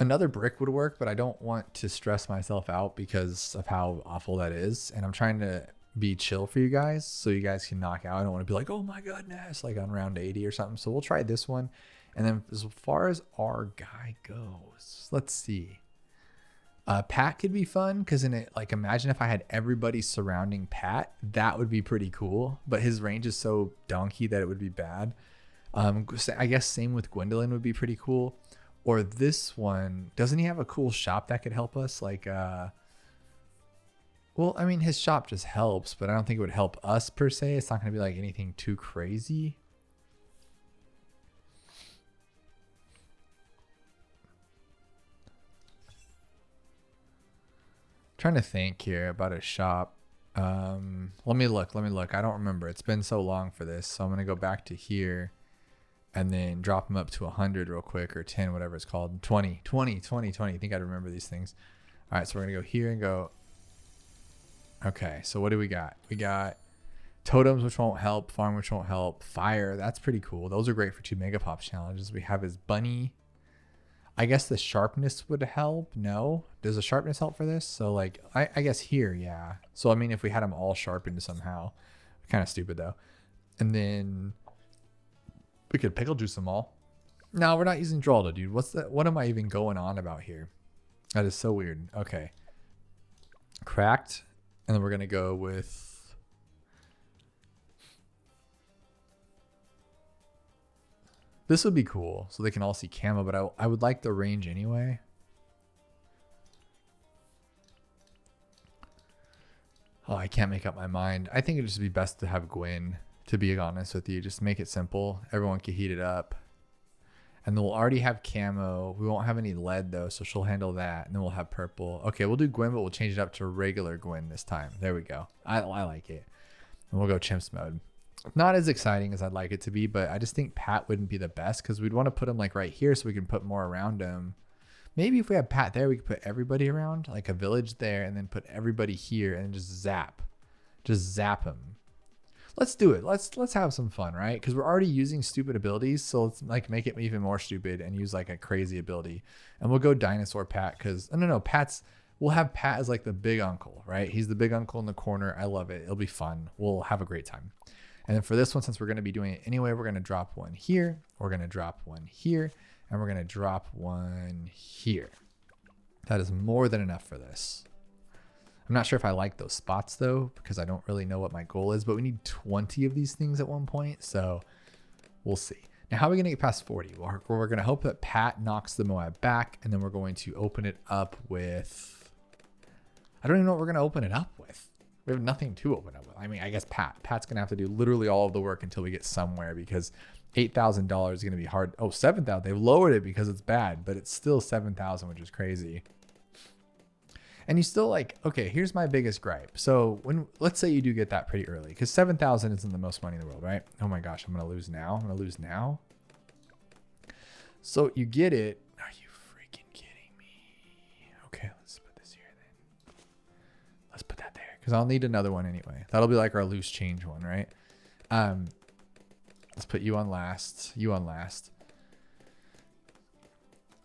Another brick would work, but I don't want to stress myself out because of how awful that is. And I'm trying to be chill for you guys so you guys can knock out. I don't want to be like, oh my goodness, like on round 80 or something. So we'll try this one. And then as far as our guy goes, let's see. Pat could be fun because in it, like, imagine if I had everybody surrounding Pat, that would be pretty cool. But his range is so donkey that it would be bad. I guess same with Gwendolyn would be pretty cool. Or this one, doesn't he have a cool shop that could help us? Like, well, I mean, his shop just helps, but I don't think it would help us per se. It's not going to be like anything too crazy. Trying to think here about a shop. Let me look. I don't remember. It's been so long for this. So I'm going to go back to here and then drop them up to 100 real quick, or 10, whatever it's called. 20. I think I remember these things. All right. So we're going to go here and go. Okay. So what do we got? We got totems, which won't help. Farm, which won't help. Fire. That's pretty cool. Those are great for 2 mega pop challenges. We have his bunny. I guess the sharpness would help. No, does the sharpness help for this? So like, I guess here, yeah. So I mean, if we had them all sharpened somehow, kind of stupid though. And then we could pickle juice them all. No, we're not using Drolda, dude. What's that? What am I even going on about here? That is so weird. Okay, cracked, and then we're gonna go with. This would be cool, so they can all see camo, but I would like the range anyway. Oh, I can't make up my mind. I think it'd just be best to have Gwen, to be honest with you. Just make it simple. Everyone can heat it up. And then we'll already have camo. We won't have any lead, though, so she'll handle that. And then we'll have purple. Okay, we'll do Gwen, but we'll change it up to regular Gwen this time. There we go. I like it. And we'll go chimps mode. Not as exciting as I'd like it to be, but I just think Pat wouldn't be the best because we'd want to put him like right here so we can put more around him. Maybe if we had Pat there, we could put everybody around, like a village there, and then put everybody here and just zap him. Let's do it. Let's have some fun, right? Because we're already using stupid abilities, so let's like make it even more stupid and use like a crazy ability. And we'll go dinosaur Pat because no, we'll have Pat as like the big uncle, right? He's the big uncle in the corner. I love it. It'll be fun. We'll have a great time. And then for this one, since we're going to be doing it anyway, we're going to drop one here. We're going to drop one here. And we're going to drop one here. That is more than enough for this. I'm not sure if I like those spots, though, because I don't really know what my goal is. But we need 20 of these things at one point. So we'll see. Now, how are we going to get past 40? Well, we're going to hope that Pat knocks the Moab back. And then we're going to open it up with... I don't even know what we're going to open it up with. We have nothing to open up with. I mean, I guess Pat's going to have to do literally all of the work until we get somewhere because $8,000 is going to be hard. Oh, 7,000. They've lowered it because it's bad, but it's still 7,000, which is crazy. And you still like, okay, here's my biggest gripe. So let's say you do get that pretty early because 7,000 isn't the most money in the world, right? Oh my gosh, I'm going to lose now. So you get it. Are you freaking kidding me? Okay, let's put this here then. Let's put that there. Because I'll need another one anyway. That'll be like our loose change one, right? Let's put you on last.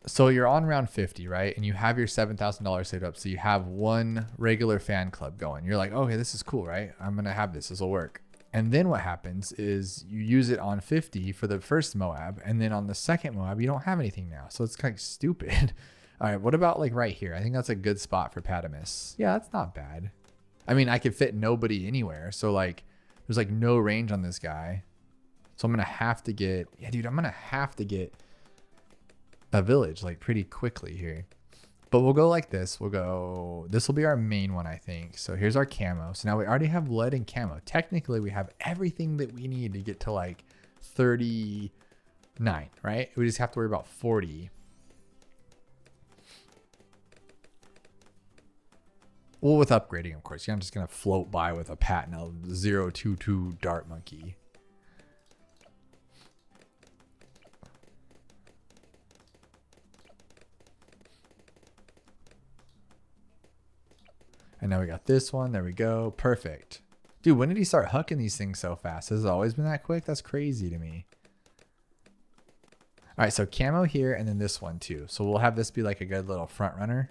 So you're on round 50, right? And you have your $7,000 saved up. So you have one regular fan club going. You're like, okay, this is cool, right? I'm going to have this. This will work. And then what happens is you use it on 50 for the first Moab. And then on the second Moab, you don't have anything now. So it's kind of stupid. All right, what about like right here? I think that's a good spot for Patamus. Yeah, that's not bad. I mean, I could fit nobody anywhere. So like, there's like no range on this guy. So I'm going to have to get, I'm going to have to get a village like pretty quickly here. But we'll go like this. This will be our main one, I think. So here's our camo. So now we already have lead and camo. Technically, we have everything that we need to get to like 39, right? We just have to worry about 40. Well, with upgrading, of course. I'm just going to float by with a Pat and a 022 dart monkey. And now we got this one. There we go. Perfect. Dude, when did he start hucking these things so fast? Has it always been that quick? That's crazy to me. All right, so camo here and then this one too. So we'll have this be like a good little front runner.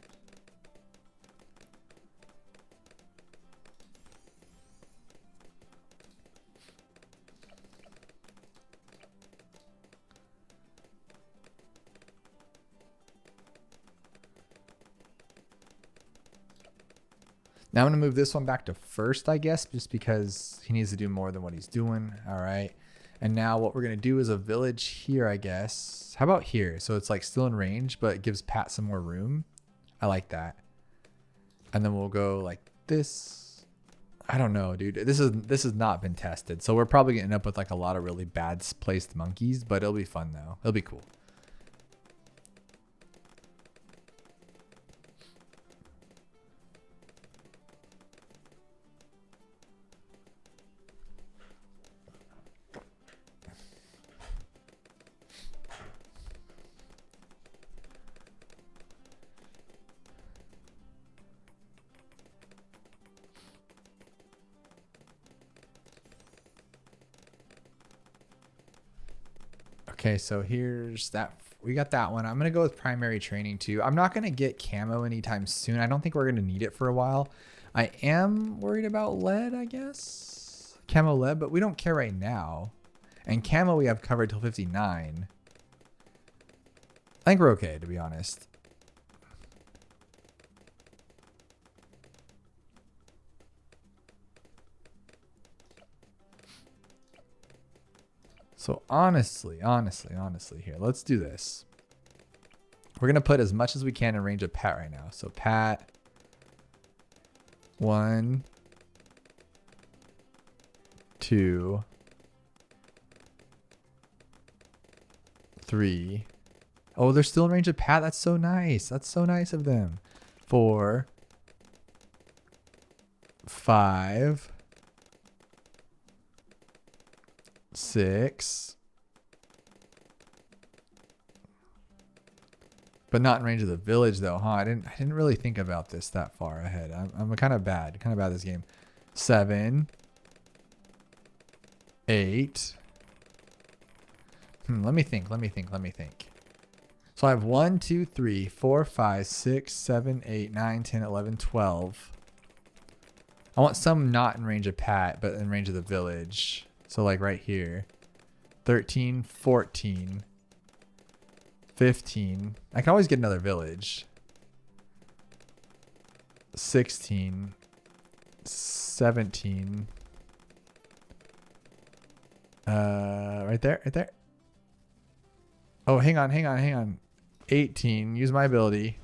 Now I'm going to move this one back to first, I guess, just because he needs to do more than what he's doing. All right. And now what we're going to do is a village here, I guess. How about here? So it's like still in range, but it gives Pat some more room. I like that. And then we'll go like this. I don't know, dude. This has not been tested. So we're probably going to end up with like a lot of really bad placed monkeys, but it'll be fun though. It'll be cool. Okay, so here's that. We got that one. I'm going to go with primary training too. I'm not going to get camo anytime soon. I don't think we're going to need it for a while. I am worried about lead, I guess. Camo lead, but we don't care right now. And camo we have covered till 59. I think we're okay, to be honest. So honestly here, let's do this. We're going to put as much as we can in range of Pat right now. So Pat, 1, 2, 3. Oh, they're still in range of Pat. That's so nice. That's so nice of them. 4, 5, 6, but not in range of the village though, huh? I didn't really think about this that far ahead. I'm kind of bad this game. 7, 8. Let me think. So I have 1, 2, 3, 4, 5, 6, 7, 8, 9, 10, 11, 12. I want some not in range of Pat, but in range of the village. So like right here, 13, 14, 15. I can always get another village. 16, 17. Right there. Oh, hang on. 18. Use my ability.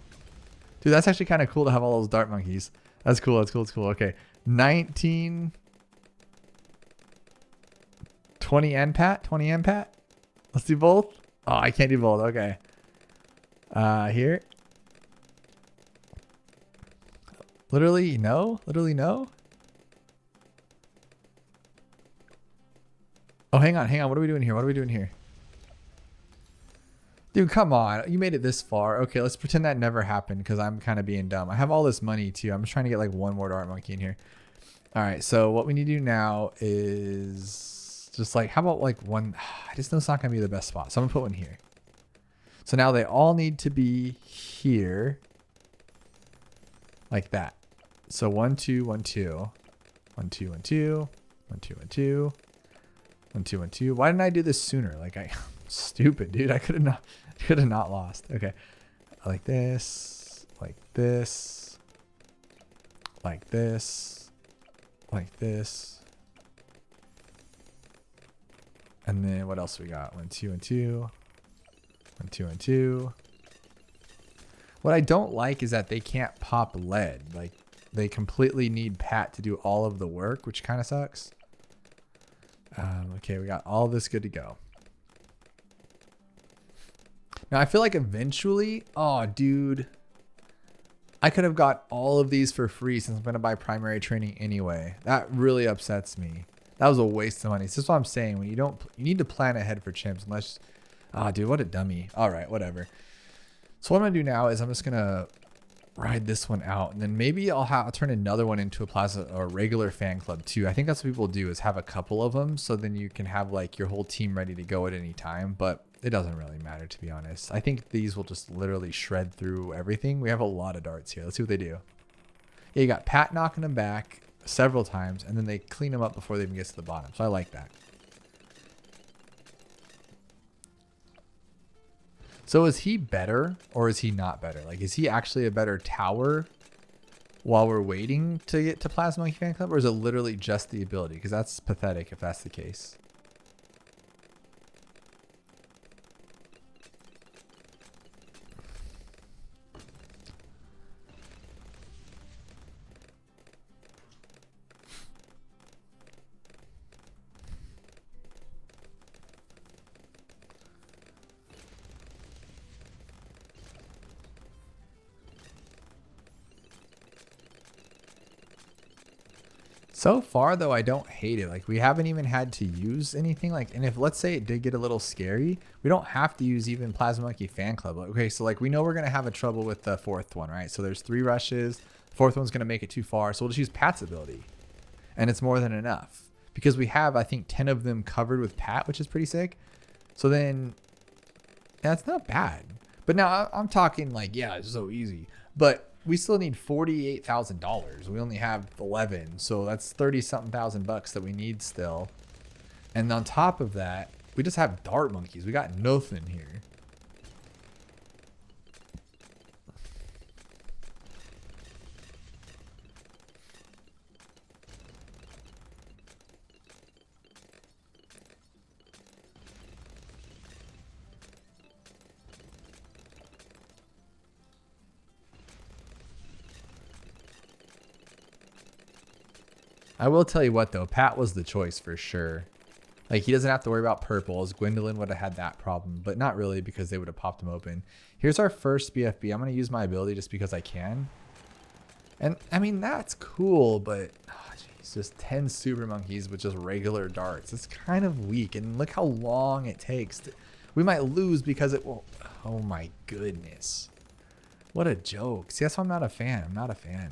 Dude, that's actually kind of cool to have all those dart monkeys. That's cool. Okay. 19. 20 and Pat. Let's do both. Oh, I can't do both. Okay. Here. Literally no. Oh, hang on. What are we doing here? Dude, come on. You made it this far. Okay, let's pretend that never happened because I'm kind of being dumb. I have all this money too. I'm just trying to get like one more dart monkey in here. All right, so what we need to do now is just like, how about like one? I just know it's not going to be the best spot. So I'm going to put one here. So now they all need to be here. Like that. So 1, 2, 1, 2. 1, 2, 1, 2. 1, 2, 1, 2. 1, 2, 1, 2. Why didn't I do this sooner? Like stupid, dude. I could have not lost. Okay. Like this. Like this. Like this. Like this. And then what else we got? 1, 2, and 2. 1, 2, and 2. What I don't like is that they can't pop lead. Like they completely need Pat to do all of the work, which kind of sucks. Okay, we got all this good to go. Now I feel like eventually, oh dude, I could have got all of these for free since I'm going to buy primary training anyway. That really upsets me. That was a waste of money. This is what I'm saying. When you need to plan ahead for chimps unless, dude, what a dummy. All right, whatever. So what I'm going to do now is I'm just going to ride this one out, and then maybe I'll turn another one into a plaza or regular fan club too. I think that's what people do, is have a couple of them, so then you can have like your whole team ready to go at any time. But it doesn't really matter, to be honest. I think these will just literally shred through everything. We have a lot of darts here. Let's see what they do. Yeah, you got Pat knocking them back several times, and then they clean them up before they even get to the bottom. So I like that. So is he better or is he not better? Like, is he actually a better tower? while we're waiting to get to Plasma Monkey Fan Club, or is it literally just the ability? Because that's pathetic if that's the case. So far, though, I don't hate it. Like, we haven't even had to use anything. Like, and if, let's say it did get a little scary, we don't have to use even Plasma Monkey Fan Club. Like, okay, so like we know we're going to have a trouble with the fourth one, right? So there's 3 rushes. The fourth one's going to make it too far. So we'll just use Pat's ability. And it's more than enough. Because we have, I think, 10 of them covered with Pat, which is pretty sick. So then, that's not bad. But now I'm talking like, yeah, it's so easy. But we still need $48,000. We only have 11, so that's 30-something thousand bucks that we need still. And on top of that, we just have dart monkeys. We got nothing here. I will tell you what, though. Pat was the choice for sure. Like, he doesn't have to worry about purples. Gwendolyn would have had that problem, but not really because they would have popped him open. Here's our first BFB. I'm going to use my ability just because I can. And, I mean, that's cool, but, oh, geez, just 10 super monkeys with just regular darts. It's kind of weak, and look how long it takes. We might lose because it will... Oh, my goodness. What a joke. See, that's why I'm not a fan. I'm not a fan.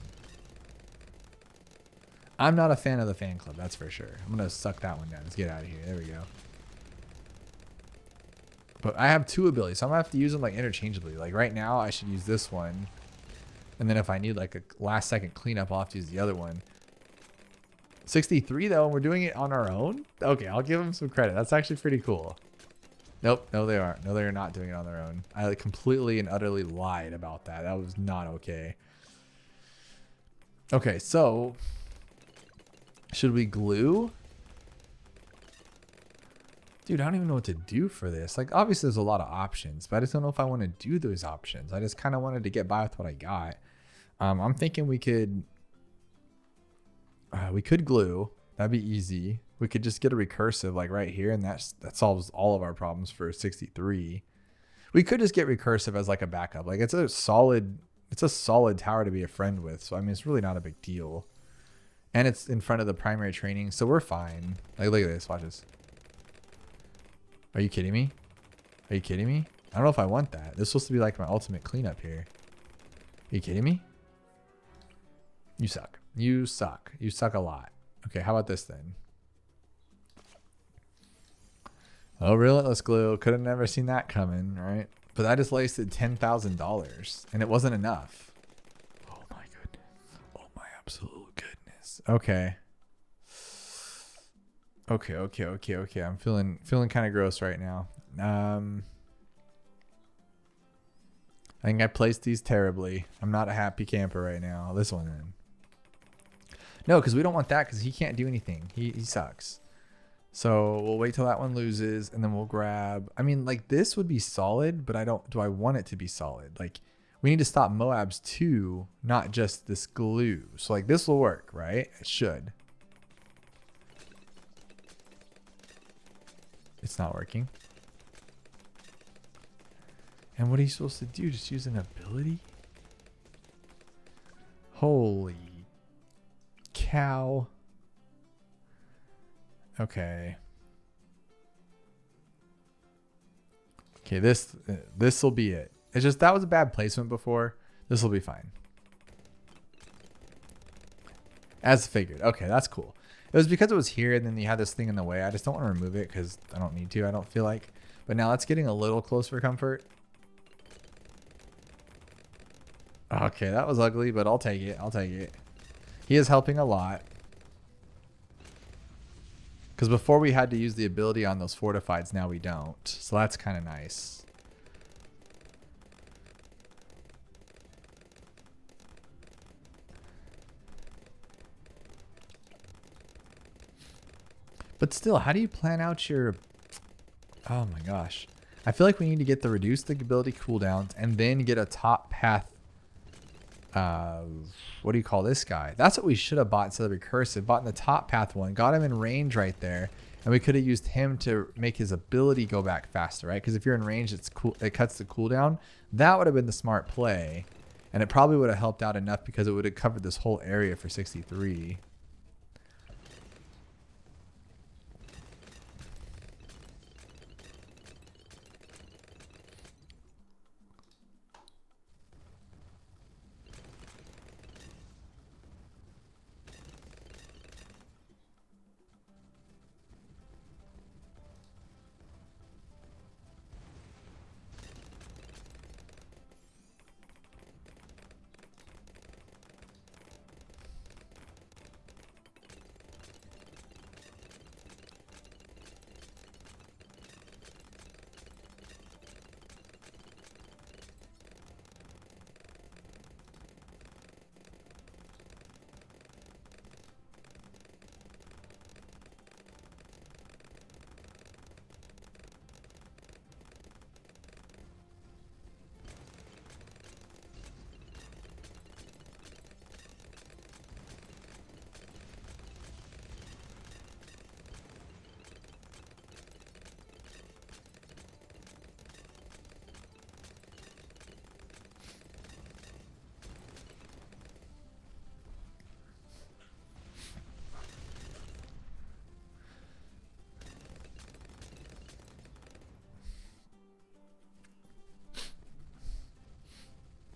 I'm not a fan of the fan club, that's for sure. I'm going to suck that one down. Let's get out of here. There we go. But I have 2 abilities, so I'm going to have to use them like interchangeably. Like right now, I should use this one. And then if I need like a last second cleanup, I'll have to use the other one. 63 though, and we're doing it on our own? Okay, I'll give them some credit. That's actually pretty cool. Nope, no they aren't. No, they're not doing it on their own. I like completely and utterly lied about that. That was not okay. Okay, so... should we glue? Dude, I don't even know what to do for this. Like, obviously there's a lot of options, but I just don't know if I want to do those options. I just kind of wanted to get by with what I got. I'm thinking we could glue. That'd be easy. We could just get a recursive like right here, and that solves all of our problems for 63. We could just get recursive as like a backup. Like, it's a solid tower to be a friend with. So I mean, it's really not a big deal. And it's in front of the primary training, so we're fine. Like, look at this. Watch this. Are you kidding me? Are you kidding me? I don't know if I want that. This is supposed to be like my ultimate cleanup here. Are you kidding me? You suck. You suck. You suck a lot. Okay, how about this then? Oh, relentless glue. Could have never seen that coming, right? But I just wasted $10,000, and it wasn't enough. Oh my goodness. Oh my absolute goodness. Okay. Okay. I'm feeling kind of gross right now. I think I placed these terribly. I'm not a happy camper right now. This one then. No, because we don't want that because he can't do anything. He sucks. So we'll wait till that one loses, and then we'll grab... I mean, like, this would be solid, but do I want it to be solid? Like, we need to stop Moabs too, not just this glue. So, like, this will work, right? It should. It's not working. And what are you supposed to do? Just use an ability? Holy cow. Okay. Okay, this will be it. It's just that was a bad placement before. This will be fine. As figured. Okay, that's cool. It was because it was here and then you had this thing in the way. I just don't want to remove it because I don't need to. I don't feel like. But now it's getting a little close for comfort. Okay, that was ugly, but I'll take it. I'll take it. He is helping a lot. Because before we had to use the ability on those fortifieds, now we don't. So that's kind of nice. But still, how do you plan out your... Oh my gosh. I feel like we need to get the reduced ability cooldowns and then get a top path. What do you call this guy? That's what we should have bought instead of recursive. Bought in the top path one. Got him in range right there. And we could have used him to make his ability go back faster, right? Because if you're in range, it's cool. It cuts the cooldown. That would have been the smart play. And it probably would have helped out enough because it would have covered this whole area for 63.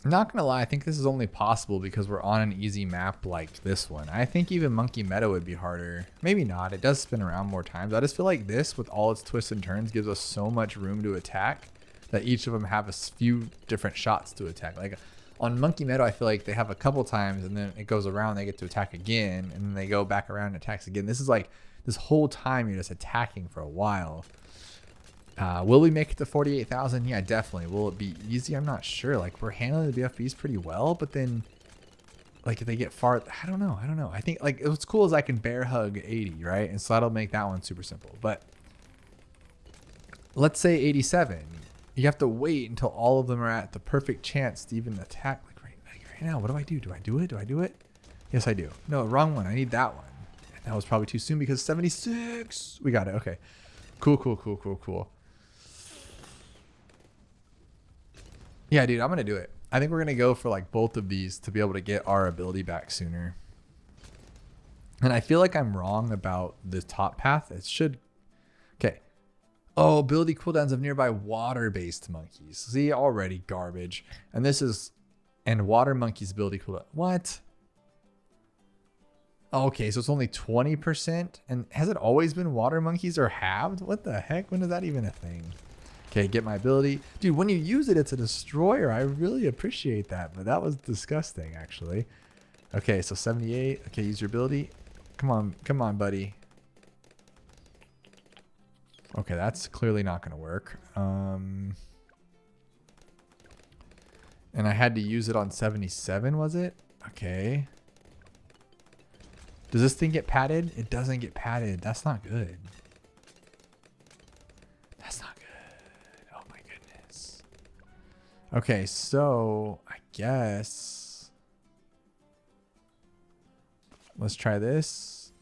Not gonna lie, I think this is only possible because we're on an easy map like this one. I think even Monkey Meadow would be harder. Maybe not. It does spin around more times. I just feel like this, with all its twists and turns, gives us so much room to attack that each of them have a few different shots to attack. Like on Monkey Meadow, I feel like they have a couple times and then it goes around, they get to attack again, and then they go back around and attacks again. This is like this whole time you're just attacking for a while. Will we make it to 48,000? Yeah, definitely. Will it be easy? I'm not sure. Like, we're handling the BFBs pretty well, but then, like, if they get far, I don't know. I think, like, what's cool is I can bear hug 80, right? And so that'll make that one super simple. But let's say 87. You have to wait until all of them are at the perfect chance to even attack. Like right now, what do I do? Do I do it? Do I do it? Yes, I do. No, wrong one. I need that one. And that was probably too soon because 76. We got it. Okay. Cool. Yeah, dude, I'm going to do it. I think we're going to go for like both of these to be able to get our ability back sooner. And I feel like I'm wrong about the top path. It should. Okay. Oh, ability cooldowns of nearby water-based monkeys. See, already garbage. And this is, and water monkeys ability cooldown. What? Okay, so it's only 20%. And has it always been water monkeys or halved? What the heck? When is that even a thing? Okay, get my ability. Dude, when you use it, it's a destroyer. I really appreciate that, but that was disgusting, actually. Okay, so 78. Okay, use your ability. Come on, buddy. Okay, that's clearly not going to work. And I had to use it on 77, was it? Okay. Does this thing get padded? It doesn't get padded. That's not good. That's not good. Oh my goodness. Okay, so I guess let's try this.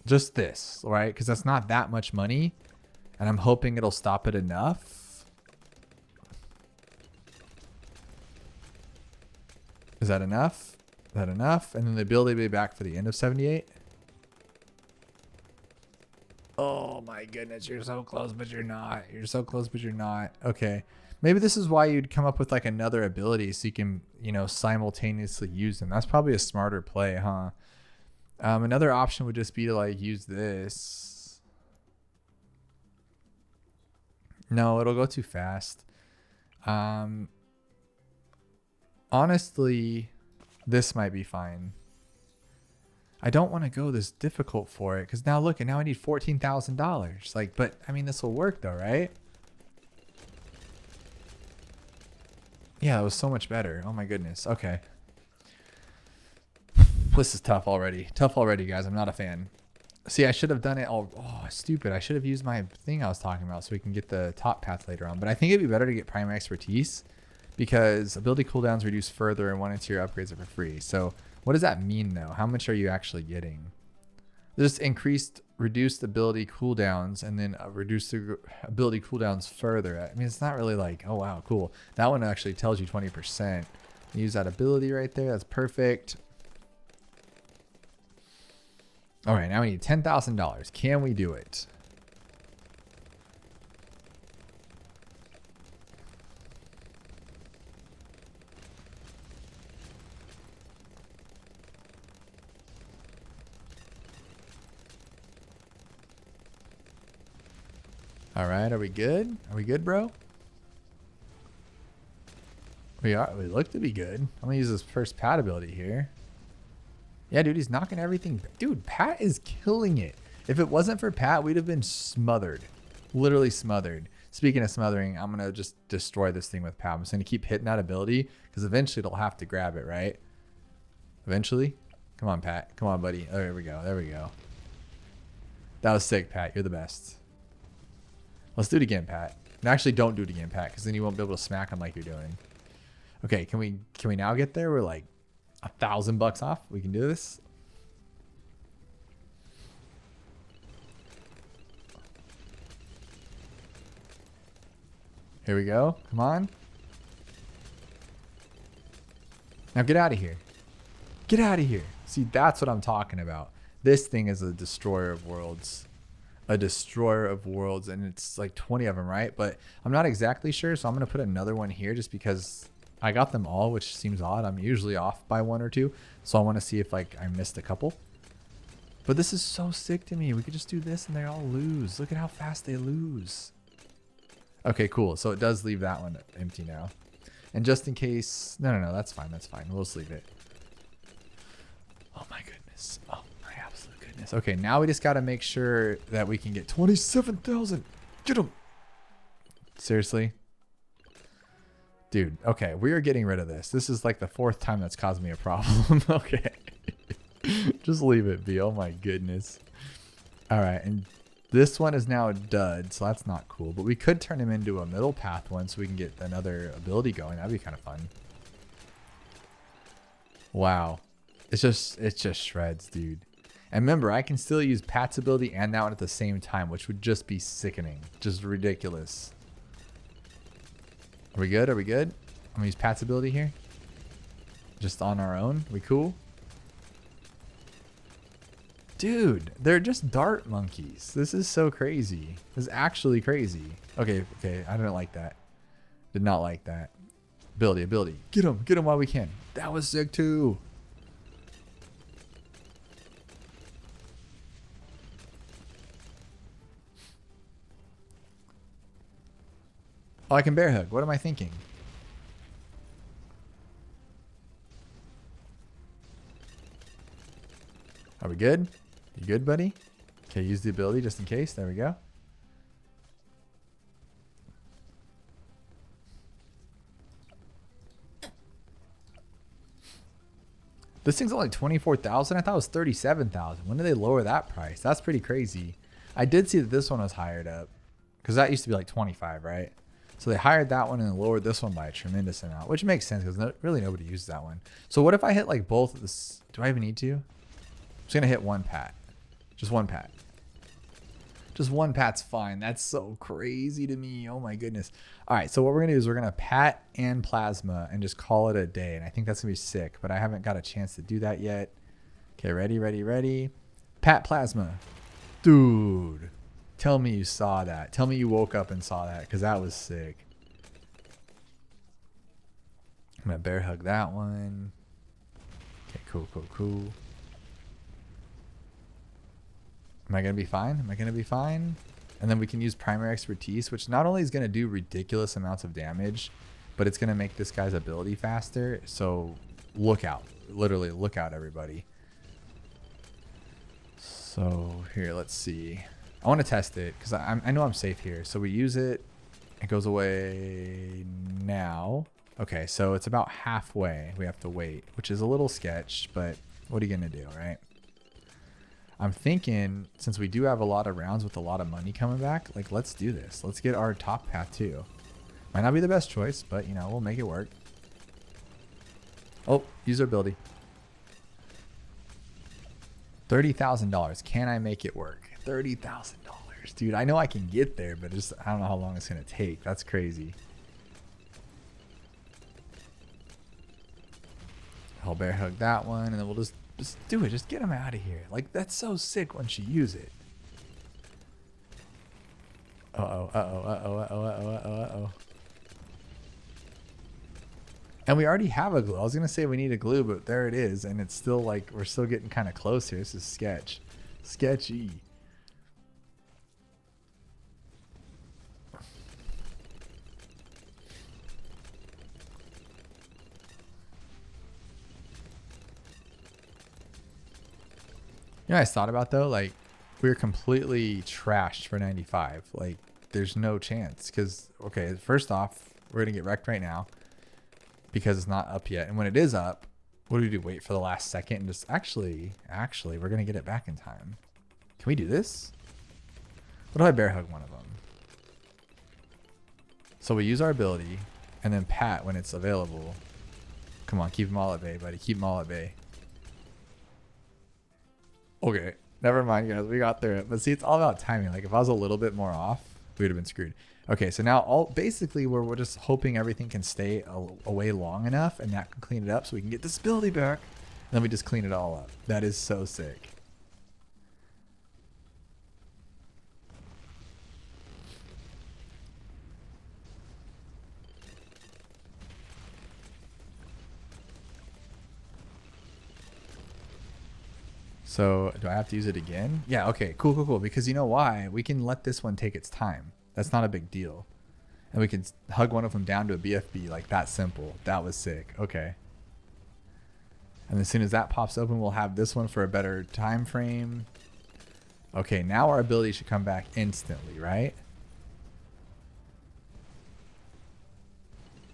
Just this, right? Because that's not that much money. And I'm hoping it'll stop it enough. Is that enough? Is that enough? And then the ability will be back for the end of 78. Oh my goodness, you're so close, but you're not. You're so close, but you're not. Okay. Maybe this is why you'd come up with like another ability so you can, you know, simultaneously use them. That's probably a smarter play, huh? Another option would just be to like use this. No, it'll go too fast. Honestly, this might be fine. I don't want to go this difficult for it because now look, and now I need $14,000. Like, but I mean, this will work though, right? Yeah, it was so much better. Oh my goodness. Okay. This is tough already. Tough already, guys. I'm not a fan. See, I should have done it. Oh, stupid. I should have used my thing I was talking about so we can get the top path later on. But I think it'd be better to get primary expertise because ability cooldowns reduce further and 1 interior upgrades are for free. So what does that mean though? How much are you actually getting? Just reduced ability cooldowns and then reduce the ability cooldowns further. I mean, it's not really like, oh wow, cool. That one actually tells you 20%. Use that ability right there. That's perfect. All right, now we need $10,000. Can we do it? All right, are we good? Are we good, bro? We are. We look to be good. I'm gonna use this first Pat ability here. Yeah, dude, he's knocking everything. Dude, Pat is killing it. If it wasn't for Pat, we'd have been smothered. Literally smothered. Speaking of smothering, I'm going to just destroy this thing with Pat. I'm just going to keep hitting that ability because eventually it'll have to grab it, right? Eventually. Come on, Pat. Come on, buddy. Oh, there we go. There we go. That was sick, Pat. You're the best. Let's do it again, Pat. And actually, don't do it again, Pat, because then you won't be able to smack him like you're doing. Okay, can we now get there? We're like $1,000 off. We can do this. Here we go. Come on. Now get out of here. Get out of here. See, that's what I'm talking about. This thing is a destroyer of worlds. A destroyer of worlds. And it's like 20 of them, right? But I'm not exactly sure. So I'm going to put another one here just because I got them all, which seems odd. I'm usually off by 1 or 2. So I want to see if like I missed a couple. But this is so sick to me. We could just do this and they all lose. Look at how fast they lose. Okay, cool. So it does leave that one empty now. And just in case... No, that's fine. That's fine. We'll just leave it. Oh, my goodness. Oh, my absolute goodness. Okay, now we just got to make sure that we can get 27,000. Get them. Seriously? Dude, okay. We are getting rid of this. This is like the 4th time that's caused me a problem. Okay. Just leave it be. Oh, my goodness. All right, and... this one is now a dud, so that's not cool. But we could turn him into a middle path one so we can get another ability going. That'd be kind of fun. Wow. It's just shreds, dude. And remember, I can still use Pat's ability and that one at the same time, which would just be sickening. Just ridiculous. Are we good? Are we good? I'm going to use Pat's ability here. Just on our own. We cool? Dude, they're just dart monkeys. This is so crazy. This is actually crazy. Okay, I didn't like that. Did not like that. Ability. Get him while we can. That was sick too. Oh, I can bear hug. What am I thinking? Are we good? You good, buddy? Okay, use the ability just in case. There we go. This thing's only 24,000. I thought it was 37,000. When did they lower that price? That's pretty crazy. I did see that this one was hired up because that used to be like 25, right? So they hired that one and lowered this one by a tremendous amount, which makes sense because really nobody uses that one. So what if I hit like both of this? Do I even need to? I'm just going to hit one Pat. Just one Pat. Just one Pat's fine. That's so crazy to me. Oh my goodness. All right. So what we're going to do is we're going to Pat and Plasma and just call it a day. And I think that's going to be sick, but I haven't got a chance to do that yet. Okay. Ready. Pat Plasma. Dude. Tell me you saw that. Tell me you woke up and saw that because that was sick. I'm going to bear hug that one. Okay. Cool. Am I going to be fine? And then we can use primary expertise, which not only is going to do ridiculous amounts of damage, but it's going to make this guy's ability faster. So look out. Literally look out, everybody. So here, let's see. I want to test it because I know I'm safe here. So we use it. It goes away now. Okay, so it's about halfway. We have to wait, which is a little sketch, but what are you going to do, right? I'm thinking since we do have a lot of rounds with a lot of money coming back, like let's do this. Let's get our top path too. Might not be the best choice, but you know, we'll make it work. Oh, user ability. $30,000. Can I make it work? $30,000. Dude, I know I can get there, but just I don't know how long it's gonna take. That's crazy. I'll bear hug that one, and then we'll just do it. Just get him out of here. Like, that's so sick once you use it. Uh-oh. And we already have a glue. I was going to say we need a glue, but there it is. And it's still like, we're still getting kind of close here. This is sketchy. You know what I thought about though? Like, we're completely trashed for 95. Like, there's no chance. Because, okay, first off, we're going to get wrecked right now because it's not up yet. And when it is up, what do we do? Wait for the last second and just actually, we're going to get it back in time. Can we do this? What if I bear hug one of them? So we use our ability and then pat when it's available. Come on, keep them all at bay, buddy. Keep them all at bay. Okay, never mind, guys. We got through it. But see, it's all about timing. Like, if I was a little bit more off, we would have been screwed. Okay, so now basically we're just hoping everything can stay away long enough, and that can clean it up so we can get this ability back. And then we just clean it all up. That is so sick. So do I have to use it again? Yeah, okay, cool. Because you know why? We can let this one take its time. That's not a big deal. And we can hug one of them down to a BFB, like that simple. That was sick. Okay. And as soon as that pops open, we'll have this one for a better time frame. Okay, now our ability should come back instantly, right?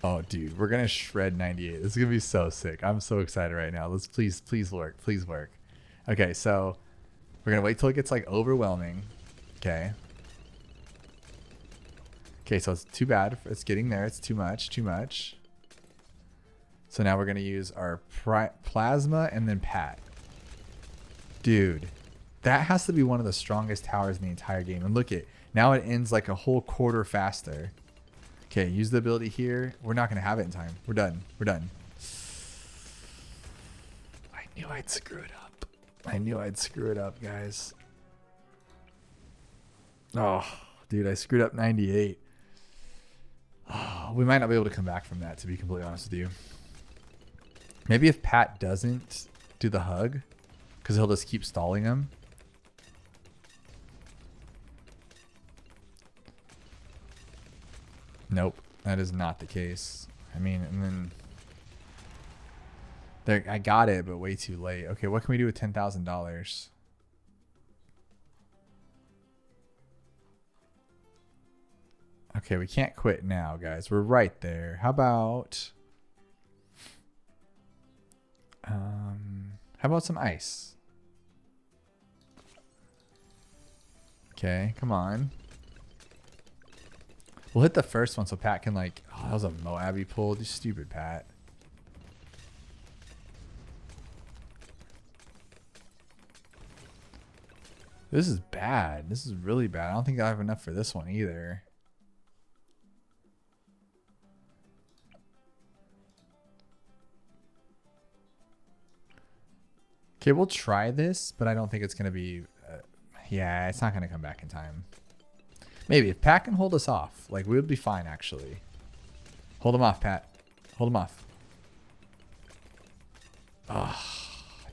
Oh, dude, we're going to shred 98. This is going to be so sick. I'm so excited right now. Let's please work. Please work. Okay, so we're going to wait till it gets like overwhelming. Okay. Okay, so it's too bad. It's getting there. It's too much. So now we're going to use our plasma and then pat. Dude, that has to be one of the strongest towers in the entire game. And look now it ends like a whole quarter faster. Okay, use the ability here. We're not going to have it in time. We're done. I knew I'd screw it up, guys. Oh, dude, I screwed up 98. Oh, we might not be able to come back from that, to be completely honest with you. Maybe if Pat doesn't do the hug, because he'll just keep stalling him. Nope, that is not the case. I mean, and then there, I got it, but way too late. Okay, what can we do with $10,000? Okay, we can't quit now, guys. We're right there. How about some ice? Okay, come on. We'll hit the first one so Pat can like, oh, that was a Moabby pull. You stupid Pat. This is bad. This is really bad. I don't think I have enough for this one either. Okay, we'll try this, but I don't think it's going to be... yeah, it's not going to come back in time. Maybe if Pat can hold us off, like we would be fine actually. Hold him off, Pat. Hold him off. Oh,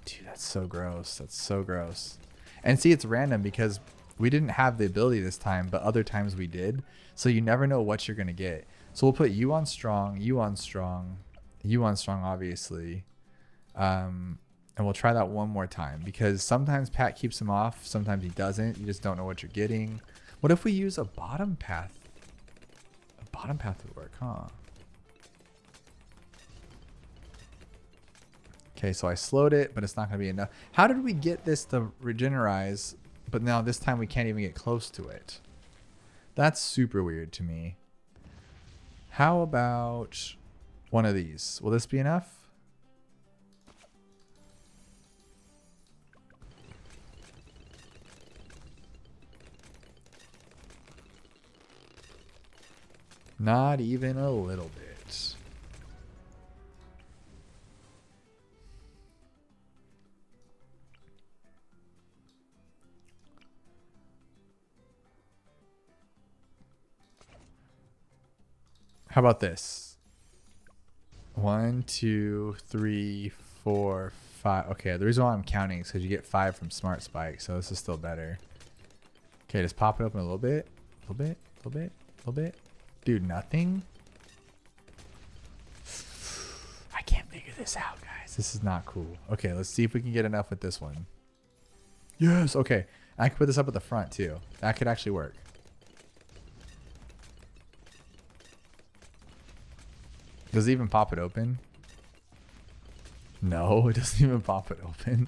dude, that's so gross. That's so gross. And see, it's random because we didn't have the ability this time, but other times we did. So you never know what you're going to get. So we'll put you on strong, you on strong, you on strong, obviously. And we'll try that one more time because sometimes Pat keeps him off. Sometimes he doesn't. You just don't know what you're getting. What if we use a bottom path? A bottom path would work, huh? Okay, so I slowed it, but it's not going to be enough. How did we get this to regenerize, but now this time we can't even get close to it? That's super weird to me. How about one of these? Will this be enough? Not even a little bit. How about this? 1, 2, 3, 4, 5. Okay, the reason why I'm counting is because you get 5 from Smart Spike, so this is still better. Okay, just pop it open a little bit. A little bit, a little bit, a little bit. Dude, nothing? I can't figure this out, guys. This is not cool. Okay, let's see if we can get enough with this one. Yes, okay. I can put this up at the front, too. That could actually work. Does it even pop it open? No, it doesn't even pop it open.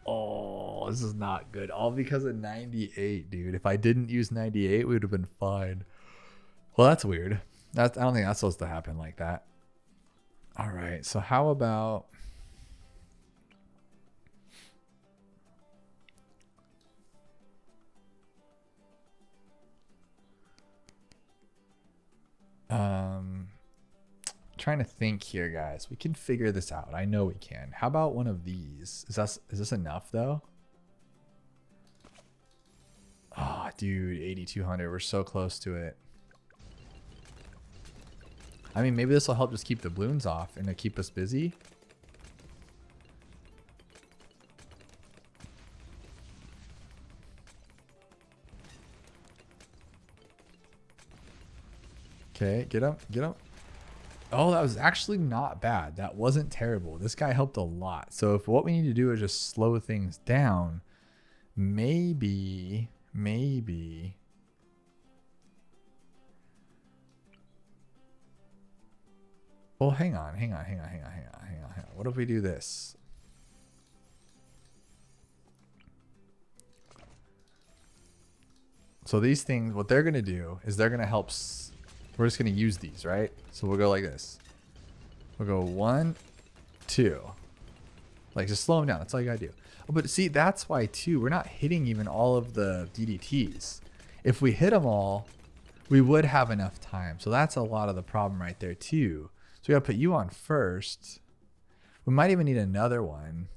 Oh, this is not good. All because of 98, dude. If I didn't use 98, we would have been fine. Well, that's weird. I don't think that's supposed to happen like that. All right, so how about... trying to think here, guys. We can figure this out. I know we can. How about one of these? Is this enough though? Oh, dude, 8,200. We're so close to it. I mean, maybe this will help just keep the balloons off and to keep us busy. Okay, get up, get up. Oh, that was actually not bad. That wasn't terrible. This guy helped a lot. So if what we need to do is just slow things down, maybe. Well, hang on. What if we do this? So these things, what they're going to do is they're going to help. We're just going to use these, right? So we'll go like this. We'll go 1, 2. Like, just slow them down. That's all you got to do. Oh, but see, that's why, too, we're not hitting even all of the DDTs. If we hit them all, we would have enough time. So that's a lot of the problem right there, too. So we got to put you on first. We might even need another one.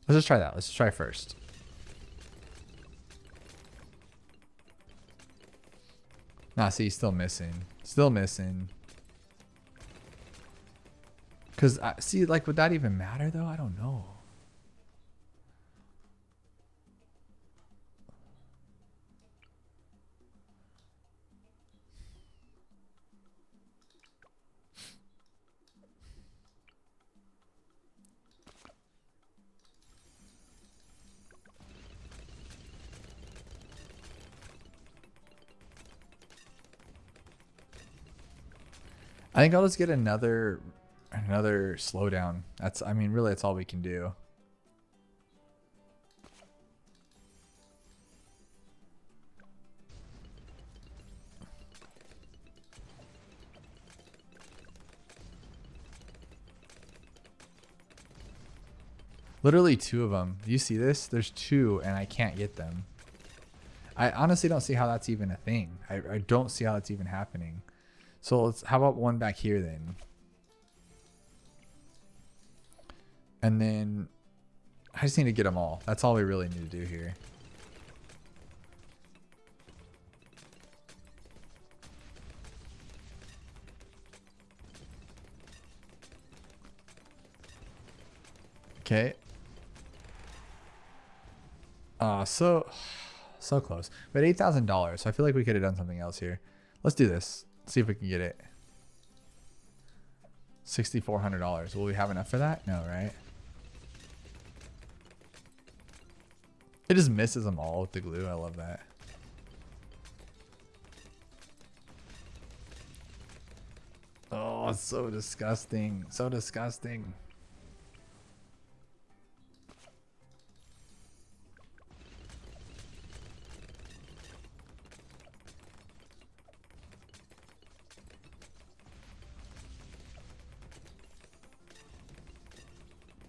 Let's just try that. Let's just try first. Nah, see, still missing. Still missing. Because, see, like, would that even matter, though? I don't know. I think I'll just get another slowdown. That's, I mean, really, that's all we can do. Literally 2 of them. Do you see this? There's 2 and I can't get them. I honestly don't see how that's even a thing. I don't see how that's even happening. So how about one back here then? And then I just need to get them all. That's all we really need to do here. Okay. So close. We had $8,000. So I feel like we could have done something else here. Let's do this. See if we can get it. $6,400. Will we have enough for that? No, right? It just misses them all with the glue. I love that. Oh, it's so disgusting. So disgusting.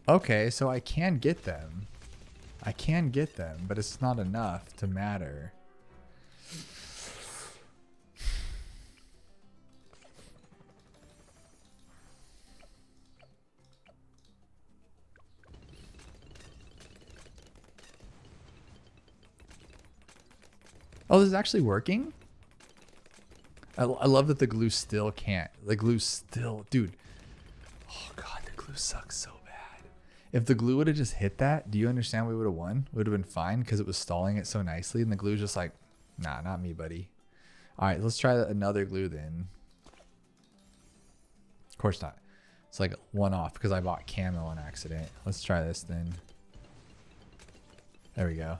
Okay, so I can get them. I can get them, but it's not enough to matter. Oh, this is actually working? I love that the glue still can't. The glue still... Dude. Oh, God, the glue sucks so bad. If the glue would have just hit that, do you understand we would have won? We would have been fine because it was stalling it so nicely. And the glue's just like, nah, not me, buddy. All right, let's try another glue then. Of course not. It's like one off because I bought camo on accident. Let's try this then. There we go.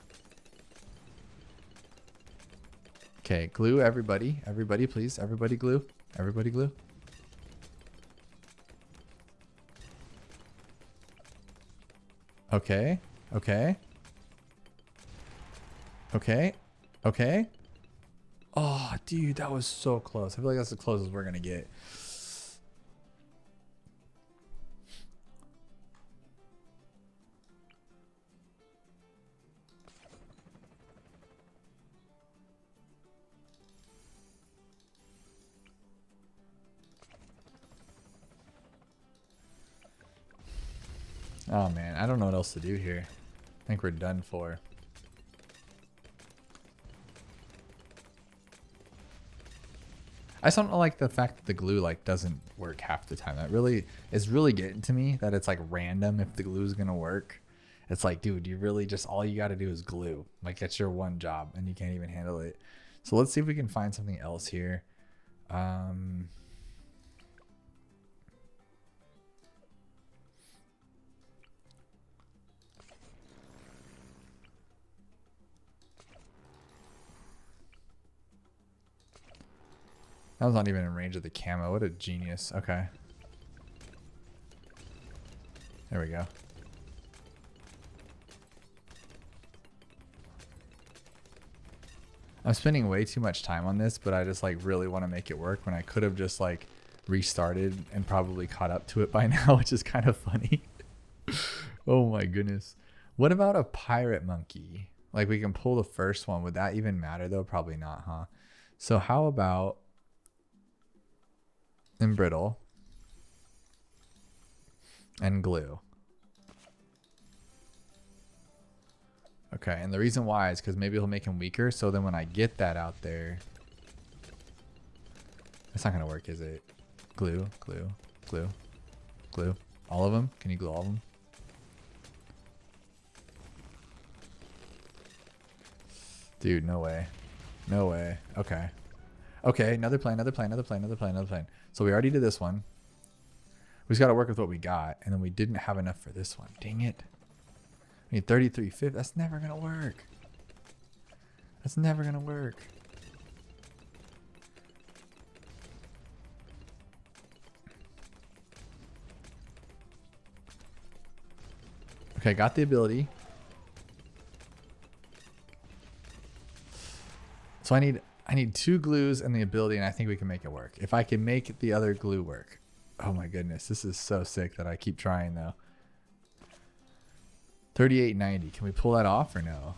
Okay, glue everybody. Everybody, please. Everybody glue. Everybody glue. Okay. Okay. Okay. Okay. Oh, dude, that was so close. I feel like that's the closest we're going to get. Oh man, I don't know what else to do here. I think we're done for. I just don't like the fact that the glue like doesn't work half the time. That really is really getting to me, that it's like random if the glue is gonna work. It's like, dude, you really just, all you gotta do is glue. Like that's your one job and you can't even handle it. So let's see if we can find something else here. That was not even in range of the camo. What a genius. Okay. There we go. I'm spending way too much time on this, but I just like really want to make it work when I could have just like restarted and probably caught up to it by now, which is kind of funny. Oh my goodness. What about a pirate monkey? Like we can pull the first one. Would that even matter though? Probably not, huh? So how about embrittle and glue? Okay, and the reason why is because maybe he'll make him weaker, so then when I get that out there, it's not gonna work, is it? Glue, glue, glue, glue. All of them? Can you glue all of them? Dude, no way. No way. Okay. Okay, another plane, another plane, another plane, another plane, another plane. So we already did this one. We just got to work with what we got, and then we didn't have enough for this one. Dang it. I need 3350. That's never going to work. That's never going to work. Okay, got the ability. So I need 2 glues and the ability, and I think we can make it work. If I can make the other glue work. Oh my goodness, this is so sick that I keep trying though. 3890. Can we pull that off or no?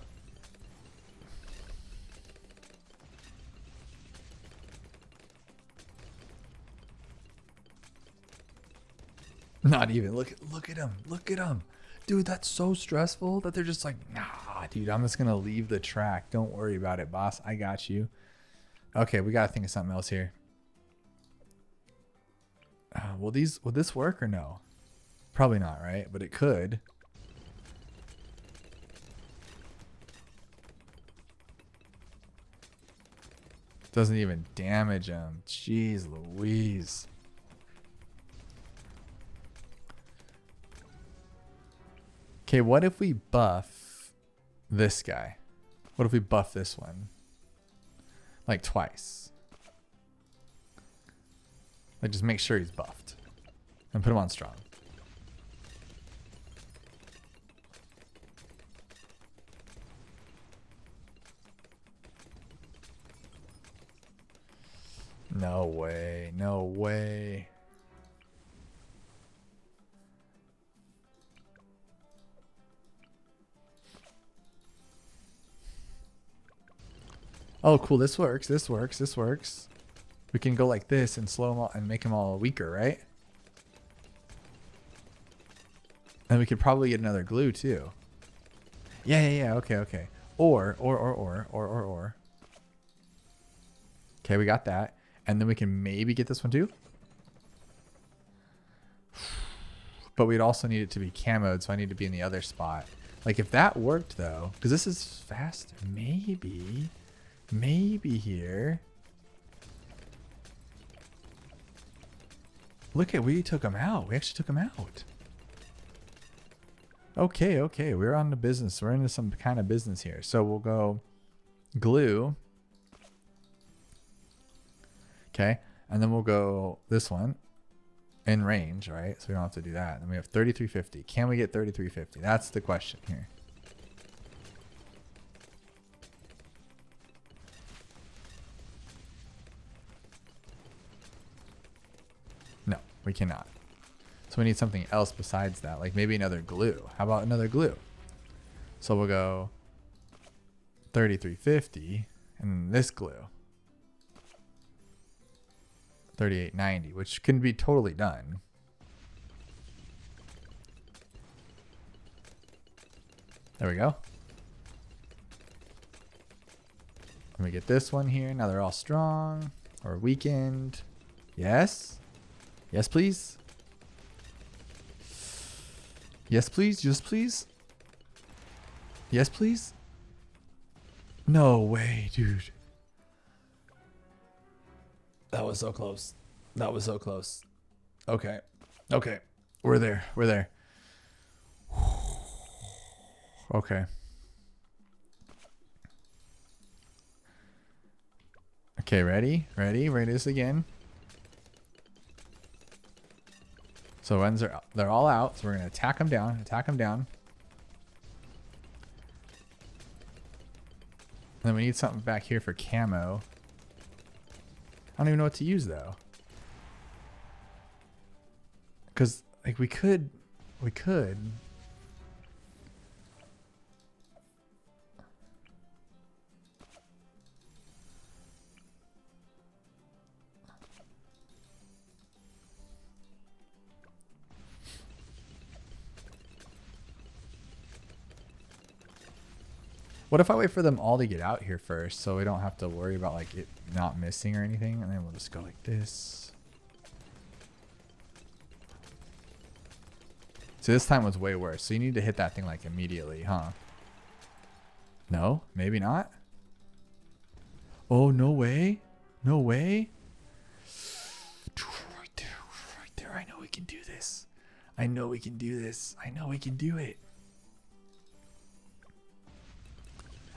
Not even. Look at him. Look at him. Dude, that's so stressful that they're just like, nah, dude, I'm just going to leave the track. Don't worry about it, boss. I got you. Okay, we got to think of something else here. Will this work or no? Probably not, right? But it could. Doesn't even damage him. Jeez Louise. Okay, what if we buff this guy? What if we buff this one? Like twice. Like, just make sure he's buffed. And put him on strong. No way. No way. Oh, cool. This works. This works. This works. We can go like this and slow them all and make them all weaker, right? And we could probably get another glue too. Yeah. Okay, okay. Or. Okay, we got that. And then we can maybe get this one too. But we'd also need it to be camoed, so I need to be in the other spot. Like, if that worked though, because this is fast, maybe here. Look at, we took him out. We actually took him out. Okay, we're on the business. We're into some kind of business here. So we'll go glue. Okay, and then we'll go this one in range, right? So we don't have to do that. And we have 3350. Can we get 3350? That's the question here. No, we cannot. So we need something else besides that, like maybe another glue. How about another glue? So we'll go 3350 and this glue. 3890, which can be totally done. There we go. Let me get this one here. Now they're all strong or weakened. Yes. Yes, please. Yes, please. Yes, please. Yes, please. No way, dude. That was so close. That was so close. Okay. Okay. We're there. We're there. Okay. Okay, ready? Ready? Ready this again. So runs are, they're all out. So we're going to attack them down. Attack them down. And then we need something back here for camo. I don't even know what to use though. Because like we could. What if I wait for them all to get out here first so we don't have to worry about like it not missing or anything, and then we'll just go like this. So this time was way worse. So you need to hit that thing like immediately, huh? No, maybe not. Oh, no way. No way. Right there, right there. I know we can do this. I know we can do this. I know we can do it.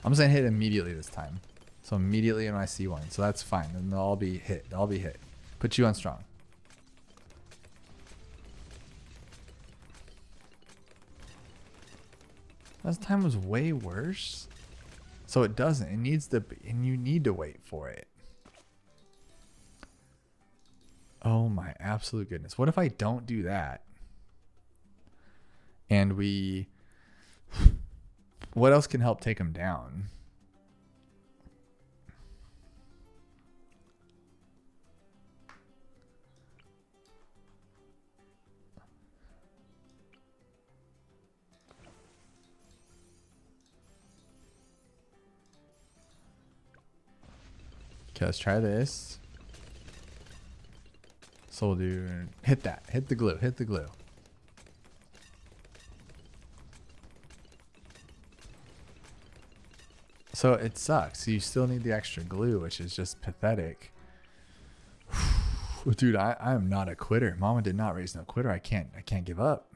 I'm just gonna hit immediately this time. So immediately when I see one. So that's fine. And they'll all be hit. They'll all be hit. Put you on strong. Last time was way worse. So it doesn't. It needs to be, and you need to wait for it. Oh my absolute goodness. What if I don't do that? And we... What else can help take them down? Okay, let's try this. So we'll do... Hit that. Hit the glue. Hit the glue. So it sucks. You still need the extra glue, which is just pathetic. Dude, I am not a quitter. Mama did not raise no quitter. I can't give up.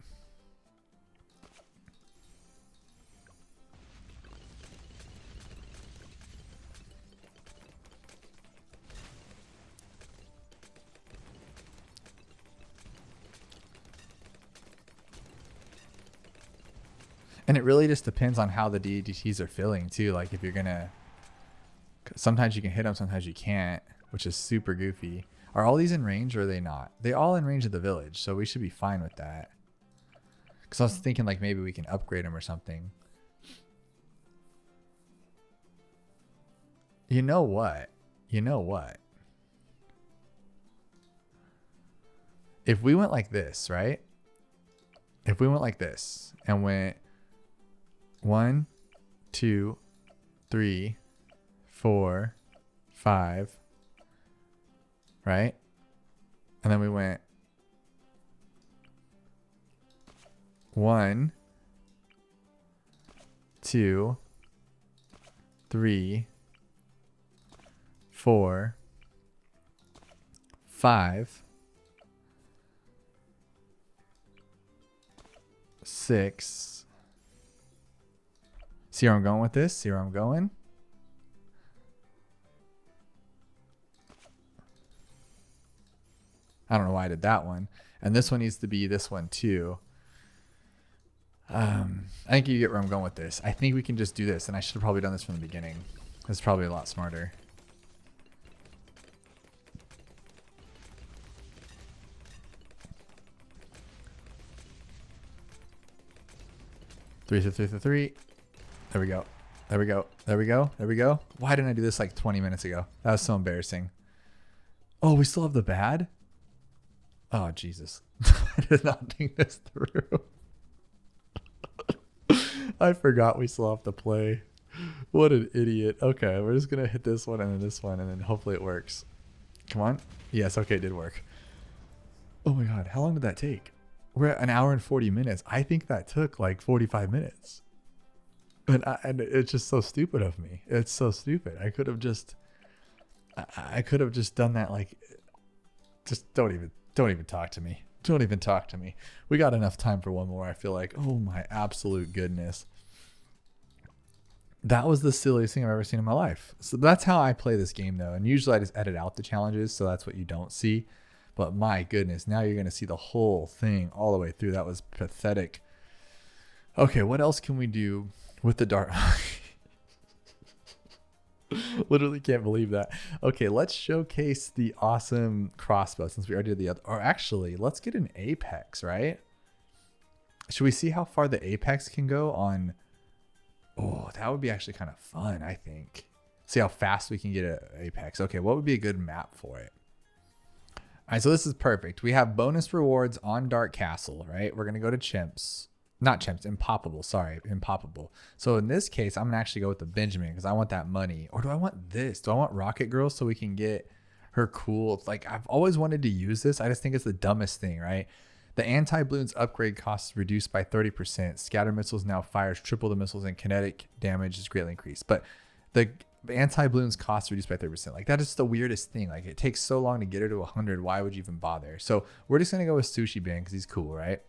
And it really just depends on how the DDTs are feeling too. Like if you're gonna, sometimes you can hit them, sometimes you can't, which is super goofy. Are all these in range or are they not? They're all in range of the village, so we should be fine with that. Because I was thinking like maybe we can upgrade them or something. You know what? You know what? If we went like this, right? If we went like this and went 1, 2, 3, 4, 5, right? And then we went 1, 2, 3, 4, 5, 6. See where I'm going with this? See where I'm going? I don't know why I did that one. And this one needs to be this one too. I think you get where I'm going with this. I think we can just do this, and I should have probably done this from the beginning. It's probably a lot smarter. Three. There we go. There we go. There we go. There we go. Why didn't I do this like 20 minutes ago? That was so embarrassing. Oh, we still have the bad? Oh, Jesus. I did not think this through. I forgot we still have to play. What an idiot. Okay, we're just going to hit this one and then this one, and then hopefully it works. Come on. Yes, okay, it did work. Oh my God, how long did that take? We're at 1 hour and 40 minutes. I think that took like 45 minutes. And it's just so stupid of me. It's so stupid. I could have just done that. Like, just don't even talk to me. Don't even talk to me. We got enough time for one more. I feel like, oh my absolute goodness. That was the silliest thing I've ever seen in my life. So that's how I play this game though. And usually I just edit out the challenges. So that's what you don't see. But my goodness, now you're going to see the whole thing all the way through. That was pathetic. Okay, what else can we do with the dart? Literally can't believe that. Okay, let's showcase the awesome crossbow since we already did the other. Or actually, let's get an apex, right? Should we see how far the apex can go on? Oh, that would be actually kind of fun, I think. See how fast we can get an apex. Okay, what would be a good map for it? All right, so this is perfect. We have bonus rewards on Dark Castle, right? We're going to go to Chimps. Not Chimps, Impoppable. Sorry, Impoppable. So in this case, I'm going to actually go with the Benjamin because I want that money. Or do I want this? Do I want Rocket Girl so we can get her cool? It's like, I've always wanted to use this. I just think it's the dumbest thing, right? The anti-balloons upgrade cost is reduced by 30%. Scatter missiles now fires triple the missiles and kinetic damage is greatly increased. But the anti-balloons cost reduced by 30%. Like, that is the weirdest thing. Like, it takes so long to get her to 100. Why would you even bother? So we're just going to go with Sushi Band because he's cool, right?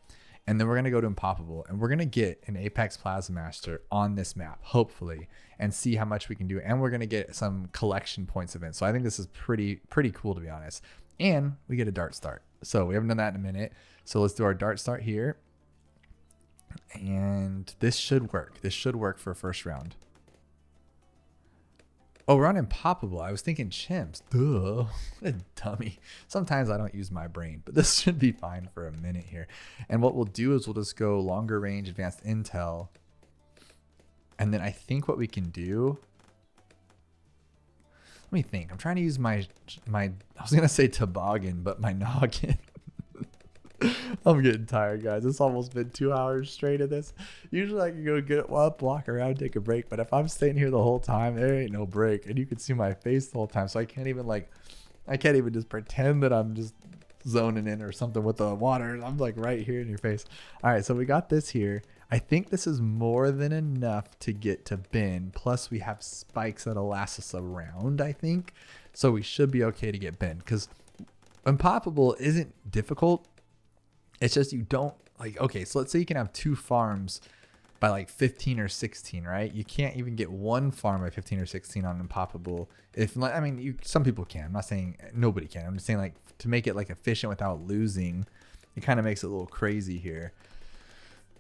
And then we're going to go to Impoppable, and we're going to get an Apex Plasma Master on this map, hopefully, and see how much we can do. And we're going to get some collection points events. So I think this is pretty cool, to be honest. And we get a dart start. So we haven't done that in a minute. So let's do our dart start here. And this should work. This should work for a first round. Oh, we're on Impoppable. I was thinking Chimps. Duh. What a dummy. Sometimes I don't use my brain, but this should be fine for a minute here. And what we'll do is we'll just go longer range advanced intel. And then I think what we can do, let me think. I'm trying to use my I was going to say toboggan, but my noggin. I'm getting tired, guys. It's almost been 2 hours straight of this. Usually I can go get up, walk around, take a break. But if I'm staying here the whole time, there ain't no break. And you can see my face the whole time. So I can't even just pretend that I'm just zoning in or something with the water. I'm like right here in your face. All right, so we got this here. I think this is more than enough to get to Ben. Plus we have spikes that'll last us a round, I think. So we should be okay to get Ben. Because Impoppable isn't difficult. It's just you don't like, okay, so let's say you can have 2 farms by like 15 or 16, right? You can't even get 1 farm by 15 or 16 on Impoppable. I mean, some people can. I'm not saying nobody can. I'm just saying, like, to make it like efficient without losing, it kind of makes it a little crazy here.